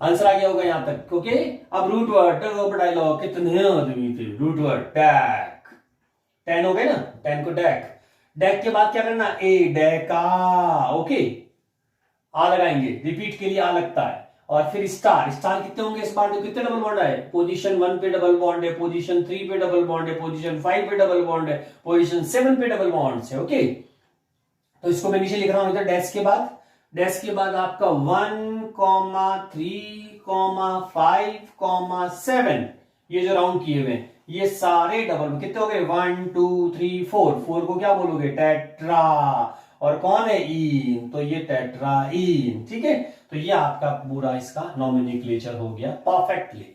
आंसर आ गया होगा यहां तक, ओके। अब रूट वर्ड डायलॉग, कितने आदमी थे, रूट वर्ड डैक, 10 हो गए ना, 10 को डैक, डैक के बाद क्या करना, ए डैका, ओके, आ लगाएंगे, रिपीट के लिए आ लगता है, और फिर स्टार, स्टार कितने होंगे इस बार, तो कितने डबल बॉन्ड है, पोजीशन 1 पे डबल बॉन्ड है, पोजीशन 3 पे डबल बॉन्ड है, पोजीशन 5 पे डबल बॉन्ड है, पोजीशन 7 पे डबल बॉन्ड है। ओके, तो इसको मैं नीचे लिख रहा हूं इधर डैश के बाद, डैश के बाद आपका 1, 3, 5, 7 ये जो राउंड किए हुए ये सारे डबल कितने हो गए, 1, 2, 3, 4, 4 को क्या बोलोगे, टेट्रा, और कौन है, ईन, तो ये टेट्राईन। ठीक है, तो ये आपका पूरा इसका नॉमेनक्लेचर हो गया परफेक्टली।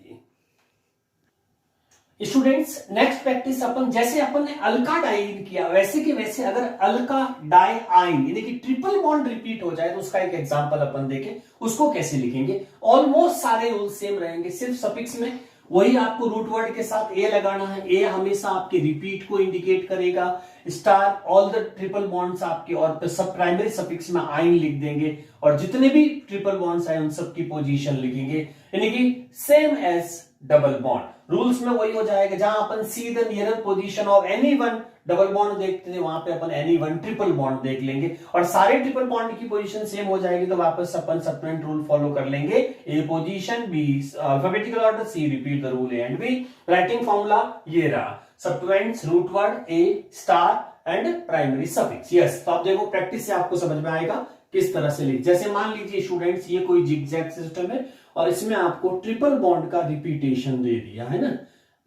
स्टूडेंट्स नेक्स्ट प्रैक्टिस अपन, जैसे अपन ने अल्का डाइन किया वैसे कि वैसे अगर अल्का डाई आइन यानी कि ट्रिपल बॉन्ड रिपीट हो जाए तो उसका एक एग्जांपल अपन देखें, उसको कैसे लिखेंगे। ऑलमोस्ट सारे रूल सेम रहेंगे, सिर्फ सफिक्स में वही आपको रूट वर्ड के साथ ए लगाना है। ए हमेशा आपके रिपीट को इंडिकेट करेगा, star all the triple bonds आपके, और सब प्राइमरी सफिक्स में आइन लिख देंगे, और जितने भी ट्रिपल बॉन्ड्स आए उन सब की पोजीशन लिखेंगे, यानी कि same as double bond. Rules में वही हो जाएगा, जहां अपन see the nearer position of any one double bond देखते थे वहां पे अपन एनी वन ट्रिपल बॉन्ड देख लेंगे, और सारे ट्रिपल बॉन्ड की पोजीशन सेम हो जाएगी तो वापस अपन सब्स्टिट्यूएंट रूल फॉलो कर लेंगे। A position, B alphabetical order, C repeat the rule A and B. Writing formula ये रहा, substituents, root word, A, star and primary suffix. Yes, तो आप देखो प्रैक्टिस से आपको समझ में आएगा किस तरह से लिख। जैसे मान लीजिए स्टूडेंट्स ये कोई जिगजैग सिस्टम है और इसमें आपको ट्रिपल बॉन्ड का रिपीटेशन दे दिया है ना,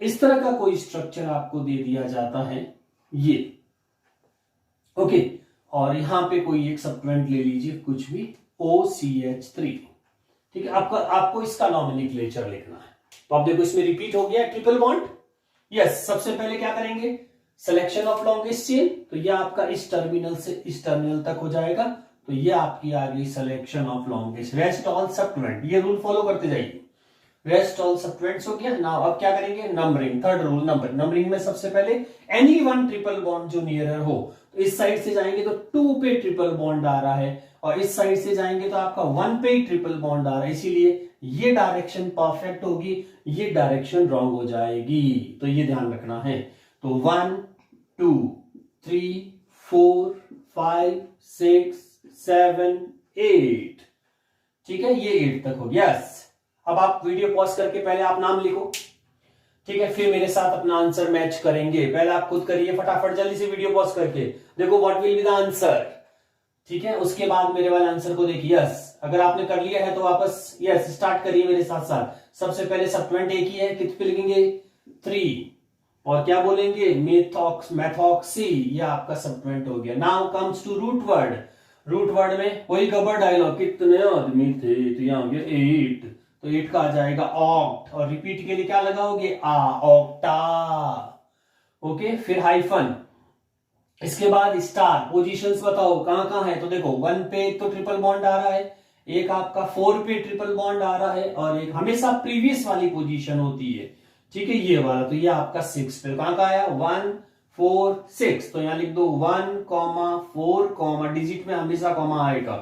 इस तरह का कोई स्ट्रक्चर आपको दे दिया जाता है ये। ओके, और यहां पे कोई एक सब्स्टिट्यूएंट ले लीजिए कुछ भी, OCH3। ठीक है, आपको इसका नॉमेनक्लेचर लिखना है। तो आप देखो इसमें रिपीट हो गया ट्रिपल बॉन्ड। यस, सबसे पहले क्या करेंगे, सिलेक्शन ऑफ लॉन्गेस्ट चेन, तो ये आपका इस टर्मिनल से इस टर्मिनल तक हो जाएगा, तो ये आपकी आ गई selection of longest. Rest all substituent, ये रूल फॉलो करते जाइए, रेस्ट ऑल सब्स्टिट्यूएंट्स हो गया। नाउ अब क्या करेंगे, नंबरिंग, थर्ड रूल नंबरिंग में सबसे पहले एनी वन ट्रिपल बॉन्ड जो नियरर हो, तो इस साइड से जाएंगे तो 2 पे ट्रिपल बॉन्ड आ रहा है, और इस साइड से जाएंगे तो आपका 1 पे ही ट्रिपल बॉन्ड आ रहा है, इसीलिए ये डायरेक्शन परफेक्ट होगी, ये डायरेक्शन रॉन्ग हो जाएगी, तो ये ध्यान रखना है। तो 1, 2, 3, 4, 5, 6, 7, 8, ठीक है, ये 8 तक हो गया। यस, अब आप वीडियो पॉज करके पहले आप नाम लिखो, ठीक है, फिर मेरे साथ अपना आंसर मैच करेंगे। पहले आप खुद करिए फटाफट, जल्दी से वीडियो पॉज करके देखो what will be the answer, ठीक है, उसके बाद मेरे वाले आंसर को देखिए। यस, अगर आपने कर लिया है तो वापस यस स्टार्ट करिए मेरे साथ साथ। सबसे पहले सब्स्टिट्यूएंट एक ही है, कितने पे लिखेंगे, 3, और क्या बोलेंगे, मेथॉक्सी, ये आपका सब्स्टिट्यूएंट हो गया। Now comes to root word, root word में वही गबर डायलॉग, कितने आदमी थे, तो यहां हो गया 8, तो 8 का आ जाएगा ऑक्ट, और रिपीट के लिए क्या लगाओगे, ऑक्टा। ओके, फिर हाइफन, इसके बाद स्टार, पोजीशंस बताओ कहां कहां है, तो देखो 1 पे तो ट्रिपल बॉन्ड आ रहा है, एक आपका 4 पे ट्रिपल बॉन्ड आ रहा है, और एक हमेशा प्रीवियस वाली पोजीशन होती है, ठीक है, ये वाला, तो ये आपका 6 पे कहां का आया, 1, 4, 6, तो यहां लिख दो 1, 4, डिजिट में हमेशा कॉमा आएगा।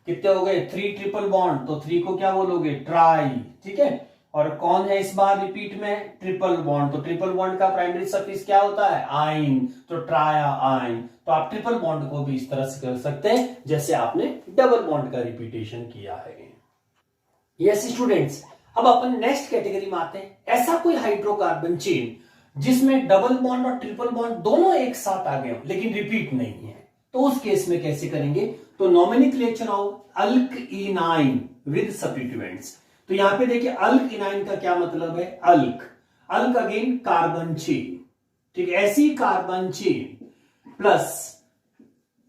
कितने हो गए, 3 ट्रिपल बॉन्ड, तो 3 को क्या बोलोगे, ट्राई, ठीक है, और कौन है इस बार रिपीट में, ट्रिपल बॉन्ड, तो ट्रिपल बॉन्ड का प्राइमरी सफिक्स क्या होता है, आइन, तो ट्राया आइन। तो आप ट्रिपल बॉन्ड को भी इस तरह से कर सकते हैं जैसे आपने डबल बॉन्ड का रिपीटेशन किया है। यस स्टूडेंट्स, अब अपन नेक्स्ट कैटेगरी में आते हैं। ऐसा कोई हाइड्रोकार्बन चेन जिसमें डबल बॉन्ड और ट्रिपल बॉन्ड दोनों एक साथ आ गए लेकिन रिपीट नहीं है, तो उस केस में कैसे करेंगे, तो नॉमेनक्लेचर ऑफ अल्कइनाइन विद सब्स्टिट्यूएंट्स। तो यहां पे देखिए अल्कइनाइन का क्या मतलब है, अल्क अगेन कार्बन चेन, ठीक है, ऐसी कार्बन चेन प्लस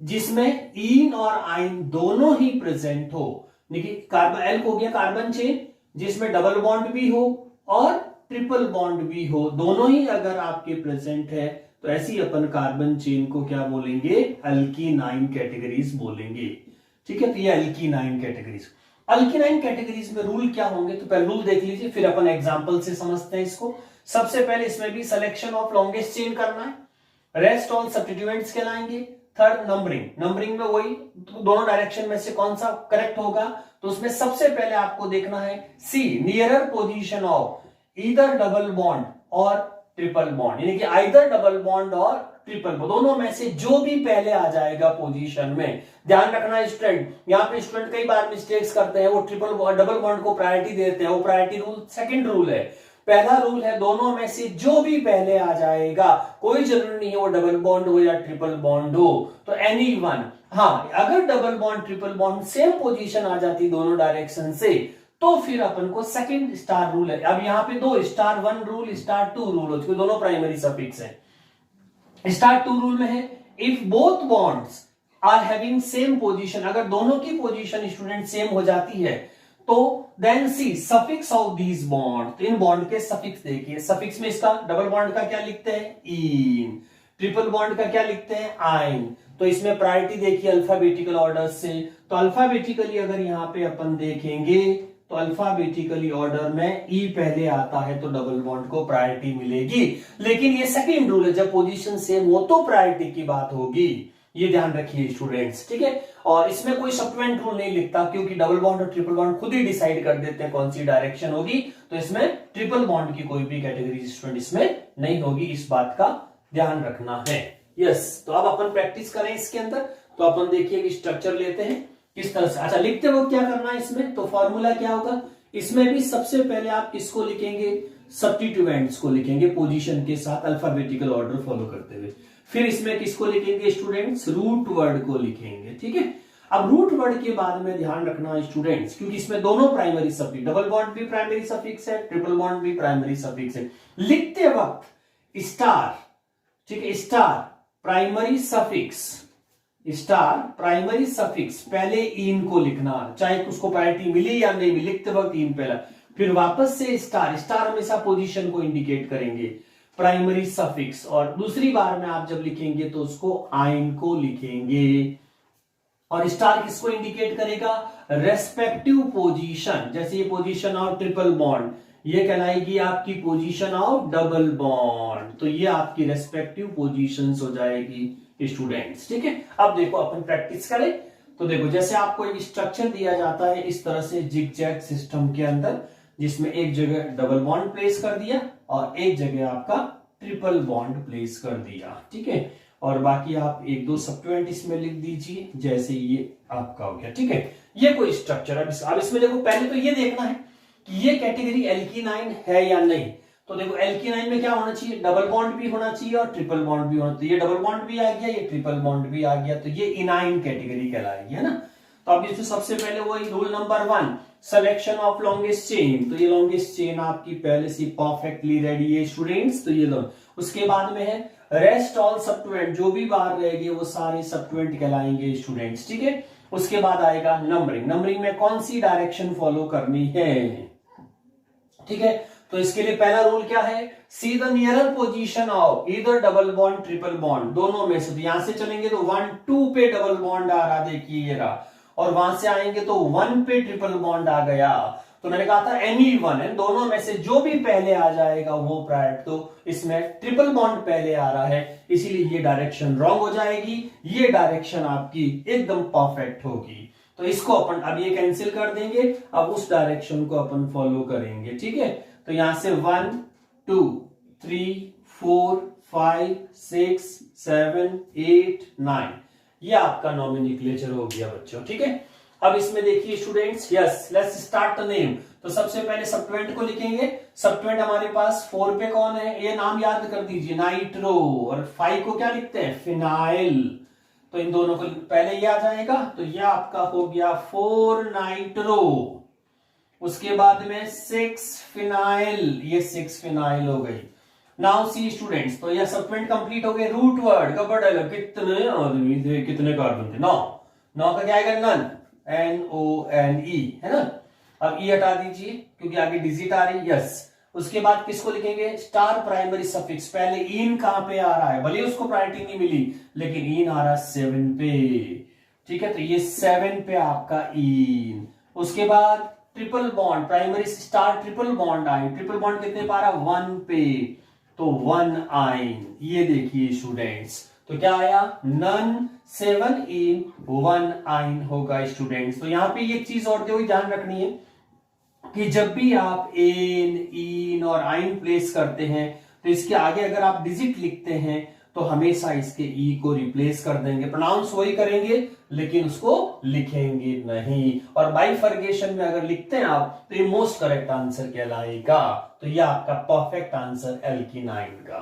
जिसमें इन और आइन दोनों ही प्रेजेंट हो, देखिए कार्बन एल्क हो गया कार्बन चेन जिसमें डबल बॉन्ड भी हो और ट्रिपल बॉन्ड भी हो, दोनों ही अगर आपके प्रेजेंट है तो ऐसी अपन कार्बन चेन को क्या बोलेंगे, अल्कीनाइन कैटेगरीज बोलेंगे, ठीक है, तो ये अल्कीनाइन कैटेगरीज। अल्कीनाइन कैटेगरीज में रूल क्या होंगे, तो पहले रूल देख लीजिए फिर अपन एग्जांपल से समझते हैं इसको। सबसे पहले इसमें भी सिलेक्शन ऑफ लॉन्गेस्ट चेन करना है, रेस्ट ऑल सब्स्टिट्यूएंट्स कहलाएंगे। थर्ड नंबरिंग में वही दोनों डायरेक्शन में से कौन सा करेक्ट होगा, तो उसमें सबसे पहले आपको देखना है see nearer position of either double bond और ट्रिपल बॉन्ड, यानी कि आइदर डबल बॉन्ड और ट्रिपल बॉन्ड, दोनों में से जो भी पहले आ जाएगा पोजीशन में। ध्यान रखना स्टूडेंट, यहाँ पे स्टूडेंट कई बार मिस्टेक्स करते हैं, वो ट्रिपल डबल बॉन्ड को प्रायोरिटी देते हैं, वो प्रायोरिटी रूल सेकंड रूल है। पहला रूल है दोनों में से जो भी पहले आ जाएगा, कोई जरूरी नहीं है वो डबल बॉन्ड हो या ट्रिपल बॉन्ड हो, तो एनी वन। हाँ, अगर double bond triple bond same position आ जाती दोनों डायरेक्शन से, तो फिर अपन को सेकंड स्टार रूल है। अब यहाँ पे दो star one rule, star two rule हो चुके, दोनों प्राइमरी सफिक्स है। स्टार टू रूल में है if both bonds are having same position, अगर दोनों की पोजीशन स्टूडेंट सेम हो जाती है तो then see suffix of these bond, तो इन बॉन्ड के सफिक्स देखिए। सफिक्स में इसका डबल बॉन्ड का क्या लिखते हैं, इन, ट्रिपल बॉन्ड का क्या लिखते हैं, आइन। तो इसमें प्रायोरिटी देखिए अल्फाबेटिकल ऑर्डर से, तो अल्फाबेटिकली अगर यहाँ पे अपन देखेंगे तो अल्फाबेटिकली ऑर्डर में ई पहले आता है तो डबल बॉन्ड को प्रायोरिटी मिलेगी। लेकिन ये सेकंड रूल है, जब पोजीशन सेम हो तो प्रायोरिटी की बात होगी, ये ध्यान रखिए स्टूडेंट्स, ठीक है। और इसमें कोई सप्लीमेंट रूल नहीं लिखता, क्योंकि डबल बॉन्ड और ट्रिपल बॉन्ड खुद ही डिसाइड कर देते हैं कौन सी डायरेक्शन होगी, तो इसमें ट्रिपल बॉन्ड की कोई भी कैटेगरी स्टूडेंट इसमें नहीं होगी, इस बात का ध्यान रखना है। यस, तो अब अपन प्रैक्टिस करें इसके अंदर। तो अपन देखिए कि स्ट्रक्चर लेते हैं किस तरह से। अच्छा, लिखते वक्त क्या करना है इसमें, तो फॉर्मूला क्या होगा, इसमें भी सबसे पहले आप किसको लिखेंगे, सब्स्टिट्यूएंट्स को लिखेंगे पोजीशन के साथ अल्फाबेटिकल ऑर्डर फॉलो करते हुए। फिर इसमें किसको लिखेंगे स्टूडेंट्स, रूट वर्ड को लिखेंगे, ठीक है। अब रूट वर्ड के बाद में ध्यान रखना स्टूडेंट्स, क्योंकि इसमें दोनों प्राइमरी सफिक्स, डबल बॉन्ड भी प्राइमरी सफिक्स है, ट्रिपल बॉन्ड भी प्राइमरी सफिक्स है। लिखते वक्त स्टार, ठीक है, star primary suffix, star primary suffix पहले इन को लिखना, चाहे उसको प्रायोरिटी मिली या नहीं मिली, लिखते वक्त इन पहला, फिर वापस से स्टार, स्टार हमेशा पोजीशन को इंडिकेट करेंगे, प्राइमरी सफिक्स, और दूसरी बार में आप जब लिखेंगे तो उसको आइन को लिखेंगे। और स्टार किसको इंडिकेट करेगा, रेस्पेक्टिव पोजीशन, जैसे ये पोजीशन ऑफ ट्रिपल बॉन्ड, ये कहलाएगी आपकी पोजीशन ऑफ डबल बॉन्ड, तो ये आपकी रेस्पेक्टिव पोजीशंस हो जाएगी स्टूडेंट्स, ठीक है। अब देखो अपन प्रैक्टिस करें, तो देखो जैसे आपको एक स्ट्रक्चर दिया जाता है इस तरह से जिगजैग सिस्टम के अंदर, जिसमें एक जगह डबल बॉन्ड प्लेस कर दिया और एक जगह आपका ट्रिपल बॉन्ड प्लेस कर दिया, ठीक है। और बाकी आप एक दो सब्स्टिट्यूएंट इसमें लिख दीजिए, जैसे ये आपका हो गया, ठीक है। ये कोई स्ट्रक्चर है। अब इसमें देखो पहले तो ये देखना है कि ये कैटेगरी एल्कीनाइन है या नहीं। तो देखो एल्कीनाइन में क्या होना चाहिए, डबल बॉन्ड भी होना चाहिए और ट्रिपल बॉन्ड भी होना चाहिए। ये डबल बॉन्ड भी आ गया, ये ट्रिपल बॉन्ड भी आ गया, तो ये इनाइन कैटेगरी कहलाएगी, है ना। तो अब इसमें सबसे पहले वही rule number 1, selection of longest chain, तो ये लॉन्गेस्ट चेन आपकी पहले से परफेक्टली रेडी है स्टूडेंट्स, तो ये लो। उसके बाद में है रेस्ट ऑल सब्स्टिट्यूएंट, जो भी बाहर रहेंगे वो सारे सब्स्टिट्यूएंट कहलाएंगे स्टूडेंट्स, ठीक है। उसके बाद आएगा नंबरिंग, नंबरिंग में कौन सी डायरेक्शन फॉलो करनी है, ठीक है। तो इसके लिए पहला रूल क्या है, सी the nearer position of either double bond triple bond, दोनों में से। तो यहां से चलेंगे तो 1 2 पे डबल बॉन्ड आ रहा, देखिए ये रहा, और वहां से आएंगे तो 1 पे ट्रिपल बॉन्ड आ गया। तो मैंने कहा था एनी वन है, दोनों में से जो भी पहले आ जाएगा वो प्रायोरिटी, तो इसमें ट्रिपल बॉन्ड पहले आ रहा है, इसीलिए ये डायरेक्शन रॉन्ग हो जाएगी, ये डायरेक्शन आपकी एकदम परफेक्ट होगी। तो इसको अपन अब ये कैंसिल कर देंगे, अब उस डायरेक्शन को अपन फॉलो करेंगे, ठीक है। तो यहां से 1 2 3 4 5 6 7 8 9, ये आपका नॉमेनक्लेचर हो गया बच्चों, ठीक है। अब इसमें देखिए students, yes let's start the name. तो सबसे पहले सब्स्टिट्यूएंट को लिखेंगे। सब्स्टिट्यूएंट हमारे पास 4 पे कौन है, ये नाम याद कर दीजिए, नाइट्रो, और 5 को क्या लिखते हैं, फिनाइल। तो इन दोनों को पहले ये आ जाएगा, तो ये आपका हो गया 4 नाइट्रो। उसके बाद में 6 फिनाइल, ये 6 फिनाइल हो गई। नाउ सी स्टूडेंट्स, तो यह सब्स्टिट्यूएंट कंप्लीट हो गए। रूट वर्ड का बड़ा कितने आदमी थे, कितने कार्बन थे, 9 का क्या आएगा, नन, NONE, है ना। अब ई हटा दीजिए क्योंकि आगे डिजिट आ रही, यस। उसके बाद किसको लिखेंगे, स्टार प्राइमरी सफिक्स, पहले इन कहां पे आ रहा है, भले उसको प्रायोरिटी नहीं मिली लेकिन इन आ रहा है 7 पे, ठीक है। तो ये 7 पे आपका इन। उसके बाद triple bond, primary star triple bond आइन, ट्रिपल बॉन्ड कितने पा रहा, 1 पे, तो 1 आइन। ये देखिए स्टूडेंट्स, तो क्या आया, नन 7 इन 1 आइन होगा स्टूडेंट्स। तो यहां पे ये चीज और ध्यान रखनी है कि जब भी आप एन इन और आइन प्लेस करते हैं तो इसके आगे अगर आप डिजिट लिखते हैं तो हमेशा इसके ई को रिप्लेस कर देंगे, प्रोनाउंस वही करेंगे लेकिन उसको लिखेंगे नहीं। और बाइफर्गेशन में अगर लिखते हैं आप तो ये मोस्ट करेक्ट आंसर कहलाएगा। तो ये आपका परफेक्ट आंसर एल्कीनाइन का।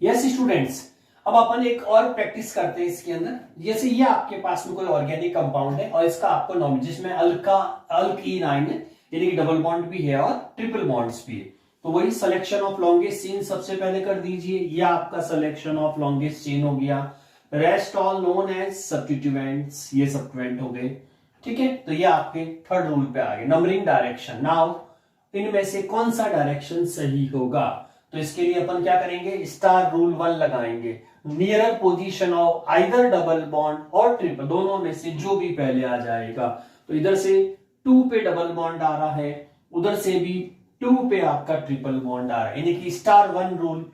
यस स्टूडेंट्स, अब अपन एक और प्रैक्टिस करते हैं इसके अंदर। जैसे ये आपके पास में कोई ऑर्गेनिक कंपाउंड है और इसका आपको नॉर्मल, जिसमें अल्कीनाइन है यानी कि डबल बॉन्ड भी है और ट्रिपल बॉन्ड्स भी है, तो वही सिलेक्शन ऑफ लॉन्गेस्ट चेन सबसे पहले कर दीजिए। ये आपका सिलेक्शन ऑफ लॉन्गेस्ट चेन हो गया। Rest all known as substituents, ये सब्स्टिट्यूएंट हो गए, ठीक है। तो ये आपके थर्ड रूल पे आ गए, नंबरिंग डायरेक्शन। नाउ इनमें से कौन सा डायरेक्शन सही होगा, तो इसके लिए अपन क्या करेंगे, स्टार रूल 1 लगाएंगे। Nearer position of either double bond और ट्रिपल, दोनों में से जो भी पहले आ जाएगा। तो इधर से 2 पे डबल बॉन्ड आ रहा है, उधर से भी 2 पे आपका ट्रिपल बॉन्ड आ रहा है, यानी कि स्टार 1 रूल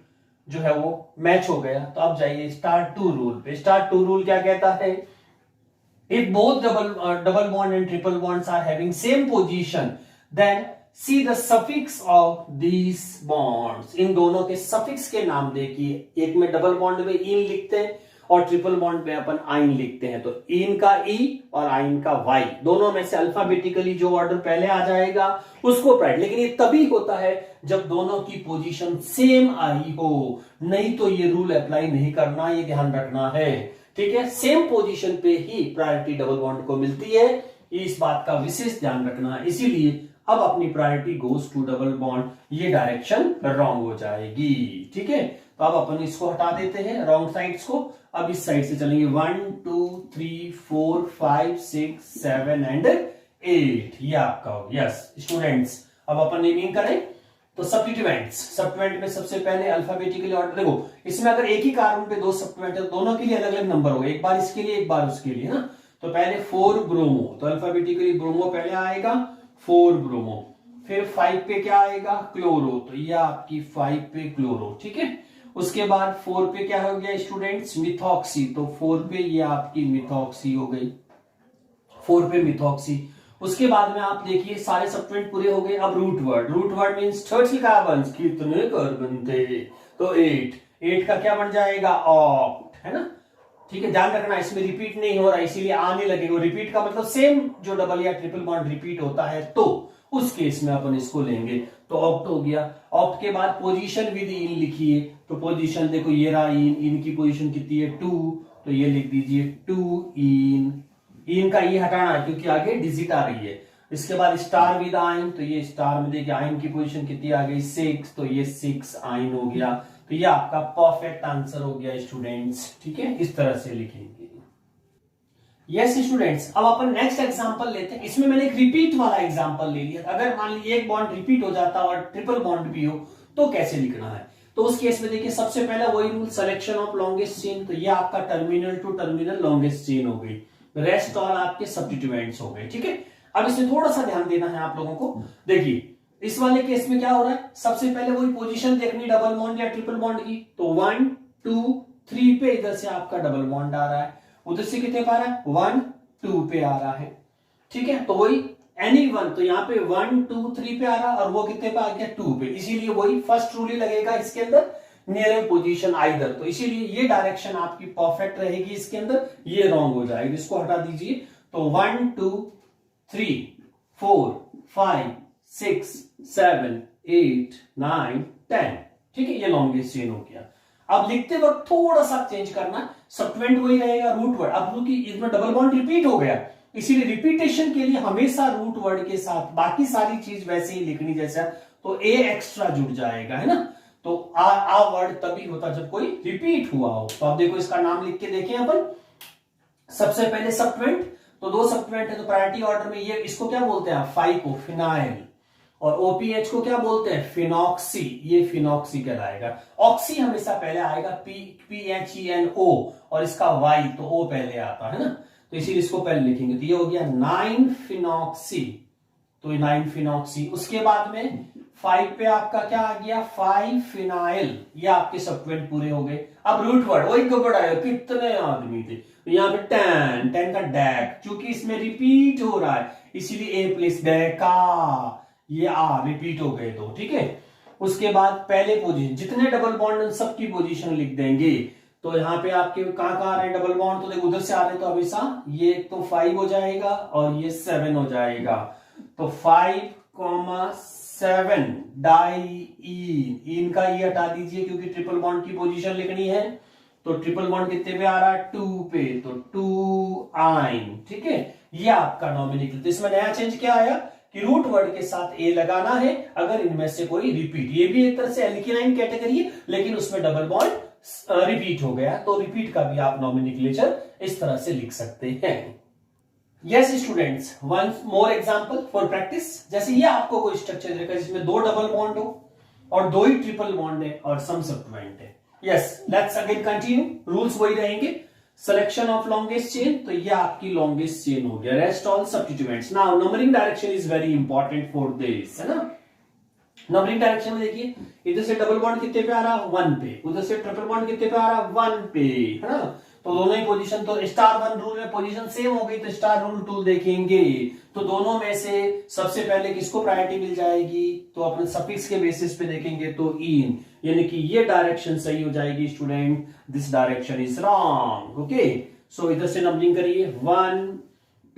जो है वो मैच हो गया। तो आप जाइए स्टार 2 रूल पे। स्टार 2 रूल क्या कहता है, if both double bond and triple bonds are having same position then see the suffix of these bonds. इन दोनों के सफिक्स के नाम देखिए, एक में डबल बॉन्ड में इन लिखते हैं और ट्रिपल बॉन्ड में अपन आइन लिखते हैं। तो इन का ई और आइन का वाई, दोनों में से अल्फाबेटिकली जो ऑर्डर पहले आ जाएगा उसको प्राइड। लेकिन ये तभी होता है जब दोनों की पोजीशन सेम आई हो, नहीं तो ये रूल अप्लाई नहीं करना, ये ध्यान रखना है, ठीक है। सेम पोजीशन पे ही प्रायोरिटी डबल बॉन्ड को मिलती है, इस बात का विशेष ध्यान रखना है। इसीलिए अब अपनी priority goes to double bond, ये डायरेक्शन रॉन्ग हो जाएगी, ठीक है। तो अब अपन इसको हटा देते हैं रॉन्ग साइड्स को। अब इस साइड से चलेंगे 1 2 3 4 5 6 7 एंड 8, ये आपका हो। यस स्टूडेंट्स, अब अपन नेमिंग करें तो सब्स्टिट्यूएंट्स, सब्स्टिट्यूएंट में सबसे पहले अल्फाबेटिकली ऑर्डर, देखो इसमें अगर एक ही कार्बन पे 2 सब्स्टिट्यूएंट है, दोनों के लिए अलग अलग नंबर होगा, एक बार इसके लिए एक बार उसके लिए ना। तो पहले 4 ब्रोमो, तो अल्फाबेटिकली ब्रोमो पहले आएगा, 4 ब्रोमो। फिर 5 पे क्या आएगा, क्लोरो, तो ये आपकी 5 पे क्लोरो, ठीक है। उसके बाद 4 पे क्या हो गया स्टूडेंट्स, मिथॉक्सी, तो 4 पे ये आपकी मिथॉक्सी हो गई, 4 पे मिथॉक्सी। उसके बाद में आप देखिए सारे सब्स्टिट्यूएंट पूरे हो गए। अब root word means total carbon, कितने कार्बन थे, तो 8 का क्या बन जाएगा, ऑक्ट, है ना, ठीक है। ध्यान रखना इसमें रिपीट नहीं हो रहा, इसीलिए आने लगेगा। रिपीट का मतलब सेम जो डबल या ट्रिपल बॉन्ड रिपीट होता है, तो उस केस में अपन इसको लेंगे। तो ऑक्ट हो गया। ऑक्ट के बाद पोजीशन विद इन लिखिए, तो पोजीशन देखो ये रहा इन की पोजीशन कितनी है 2, तो ये लिख दीजिए 2 इन का ये हटाना है क्योंकि आगे डिजिट आ रही है। इसके बाद स्टार विद आइन, तो ये स्टार में देखिए आइन की पोजीशन कितनी आ गई 6, तो ये 6 आइन हो गया। तो ये आपका परफेक्ट आंसर हो गया स्टूडेंट्स, ठीक है। इस तरह से लिखेंगे। यस स्टूडेंट्स, अब अपन नेक्स्ट एग्जांपल लेते हैं। इसमें मैंने एक रिपीट वाला एग्जांपल ले लिया। अगर मान लीजिए एक बॉन्ड रिपीट हो जाता और ट्रिपल बॉन्ड भी हो तो कैसे लिखना है, तो उस केस में देखिए सबसे पहला वही rule, selection of longest chain, तो ये आपका terminal to terminal longest chain हो गई। रेस्ट ऑल आपके सब्स्टिट्यूएंट्स हो गए, ठीक है। अब इसमें थोड़ा सा ध्यान देना है आप लोगों को। देखिए इस वाले केस में क्या हो रहा है, सबसे पहले वही पोजीशन देखनी डबल बॉन्ड या ट्रिपल बॉन्ड की, तो 1 2 3 पे इधर से आपका डबल बॉन्ड आ रहा है, उधर से कितने पे आ रहा है 1 2 पे आ रहा है, ठीक है। तो वही एनी वन, तो यहाँ पे 1 2 3 पे आ रहा और वो कितने पे आ गया 2 पे, इसीलिए वही फर्स्ट रूल ही लगेगा इसके अंदर, नियर पोजीशन आइदर। तो इसीलिए ये डायरेक्शन आपकी परफेक्ट रहेगी इसके अंदर, ये रॉन्ग हो जाएगी, इसको हटा दीजिए। तो 1 2 3 4 5 6 7 8 9 10, ठीक है, ये लॉन्गेस्ट चेन हो गया। अब लिखते वक्त थोड़ा सा चेंज करना, सब्स्टिट्यूएंट वही रहेगा रूट वर्ड। अब क्योंकि इसमें डबल बॉन्ड रिपीट हो गया, इसीलिए रिपीटेशन के लिए हमेशा रूट वर्ड के साथ बाकी सारी चीज वैसे ही लिखनी जैसा, तो ए एक्स्ट्रा जुड़ जाएगा, है ना। तो आ वर्ड तभी होता जब कोई रिपीट हुआ हो। तो अब देखो इसका नाम लिख के देखें अपन। सबसे पहले सब्स्टिट्यूएंट, तो 2 सब्स्टिट्यूएंट है, तो प्रायोरिटी ऑर्डर में ये इसको क्या बोलते हैं, फाइको, फिनाइल, और ओपीएच को क्या बोलते हैं, फिनॉक्सी, ये फिनॉक्सी कहलाएगा। ऑक्सी हमेशा पहले आएगा, PHENO, और इसका वाई तो ओ पहले आता है ना, तो इसीलिए इसको पहले लिखेंगे। तो ये हो गया 9 फिनॉक्सी, तो 9 फिनॉक्सी। उसके बाद में 5 पे आपका क्या आ गया 5 फिनाइल, ये आपके सब्स्टिट्यूएंट पूरे हो गए। अब रूट वर्ड वही गड़बड़ आया, कितने आदमी थे, तो यहाँ पे 10 का डैक, चूंकि इसमें रिपीट हो रहा है इसीलिए ए प्लस डैका, ये रिपीट हो गए तो, ठीक है। उसके बाद पहले पोजीशन, जितने डबल बॉन्ड उन सबकी पोजीशन लिख देंगे। तो यहाँ पे आपके कहां कहां आ रहे हैं डबल बॉन्ड, तो देखो उधर से आ रहे हैं, तो हमेशा ये तो 5 हो जाएगा और ये 7 हो जाएगा। तो 5,7 डाई इन का ये हटा दीजिए क्योंकि ट्रिपल बॉन्ड की पोजीशन लिखनी है। तो ट्रिपल बॉन्ड कितने पे आ रहा है, 2 पे, तो 2 आइन, ठीक है। ये आपका नॉमिनिक्लेचर। तो इसमें नया चेंज क्या आया कि रूट वर्ड के साथ ए लगाना है अगर इनमें से कोई रिपीट। ये भी एक तरह से एल्किनाइन कैटेगरी है लेकिन उसमें डबल बॉन्ड रिपीट हो गया, तो रिपीट का भी आप नॉमिनिक्लेचर इस तरह से लिख सकते हैं। Yes students, one more example for practice. जैसे ये आपको कोई स्ट्रक्चर देगा जिसमें 2 डबल बॉन्ड हो और 2 ही ट्रिपल बॉन्ड है और सम सब्स्टिट्यूएंट है। Yes, let's again continue. Rules वही रहेंगे। सिलेक्शन ऑफ लॉन्गेस्ट चेन, तो ये आपकी लॉन्गेस्ट चेन हो गया। Rest all substituents. Now numbering direction is very important for this, है ना। नंबरिंग डायरेक्शन में देखिए, इधर से डबल बॉन्ड कितने पे आ रहा है, 1 पे, उधर से ट्रिपल बॉन्ड कितने पे आ रहा है, 1 पे, है ना। तो दोनों ही पोजीशन, तो स्टार 1 रूल में पोजीशन सेम हो गई तो स्टार रूल 2 देखेंगे। तो दोनों में से सबसे पहले किसको प्रायोरिटी मिल जाएगी, तो अपने सफिक्स के बेसिस पे देखेंगे तो इन, यानी कि ये डायरेक्शन सही हो जाएगी student, this direction is wrong. Okay, so इधर से नंबरिंग करिए 1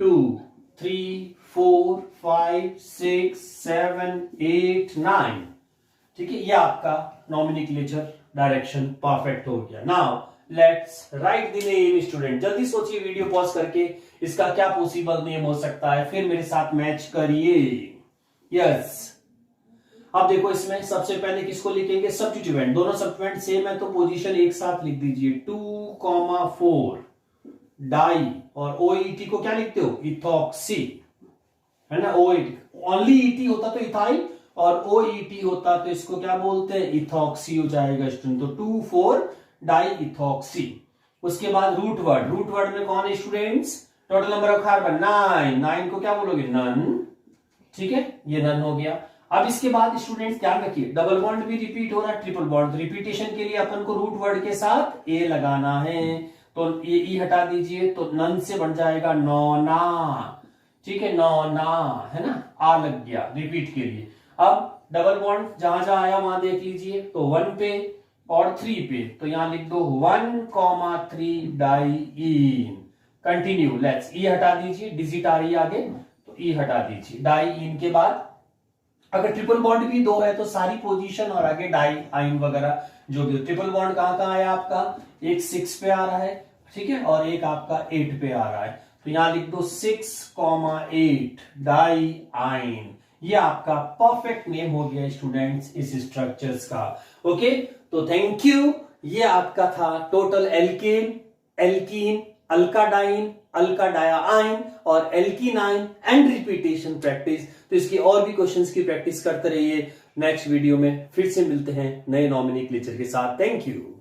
2 3 4 5 6 7 8 9, ठीक है। ये आपका नॉमिनिक्लेचर डायरेक्शन परफेक्ट हो गया। Now let's write the name student. जल्दी सोचिए वीडियो पॉज करके, इसका क्या पॉसिबल नेम हो सकता है, फिर मेरे साथ मैच करिए। यस, अब देखो इसमें सबसे पहले किसको लिखेंगे, सब्स्टिट्यूएंट। दोनों सब्स्टिट्यूएंट सेम है तो पोजीशन एक साथ लिख दीजिए 2,4 डाई, और ओईटी को क्या लिखते हो, इथॉक्सी, है ना। ओईटी ओनली ईटी होता तो इथाइल और ओईटी होता तो इसको क्या बोलते हैं, इथॉक्सी हो जाएगा स्टूडेंट। तो 2,4 डाई इथॉक्सी। उसके बाद रूट वर्ड, रूट वर्ड में कौन है students, total number of carbon 9, 9 को क्या बोलोगे, नन, ठीक है, ये नन हो गया। अब इसके बाद स्टूडेंट्स ध्यान रखिए, डबल बॉन्ड भी रिपीट हो रहा है, ट्रिपल बॉन्ड। रिपीटेशन के लिए अपन को रूट वर्ड के साथ ए लगाना है, तो ये ई हटा दीजिए, तो नन से बन जाएगा नौना, ठीक है, नौना, है ना, आ लग गया रिपीट के लिए। अब डबल बॉन्ड जहां जहां आया वहां देख लीजिए, तो 1 पे और 3 पे, तो यहां लिख दो 1,3 डाई इन। कंटिन्यू, लेट्स, ई हटा दीजिए, डिजिट आ रही है आगे, तो ई हटा दीजिए। डाई इन के बाद अगर ट्रिपल बॉन्ड भी 2 है तो सारी पोजीशन और आगे डाई आइन वगैरह जो भी। ट्रिपल बॉन्ड कहां कहां आया आपका, एक 6 पे आ रहा है, ठीक है, और एक आपका 8 पे आ रहा है, तो यहां लिख दो 6,8 डाई आइन। ये आपका परफेक्ट नेम हो गया स्टूडेंट्स इस स्ट्रक्चर्स का। ओके, तो थैंक यू। ये आपका था टोटल एल्केन, एल्कीन, अल्काडाइन, अल्काडायाइन और एल्कीनाइन एंड रिपीटेशन प्रैक्टिस। तो इसकी और भी क्वेश्चंस की प्रैक्टिस करते रहिए। नेक्स्ट वीडियो में फिर से मिलते हैं नए नॉमिनिक्लेचर के साथ। Thank you.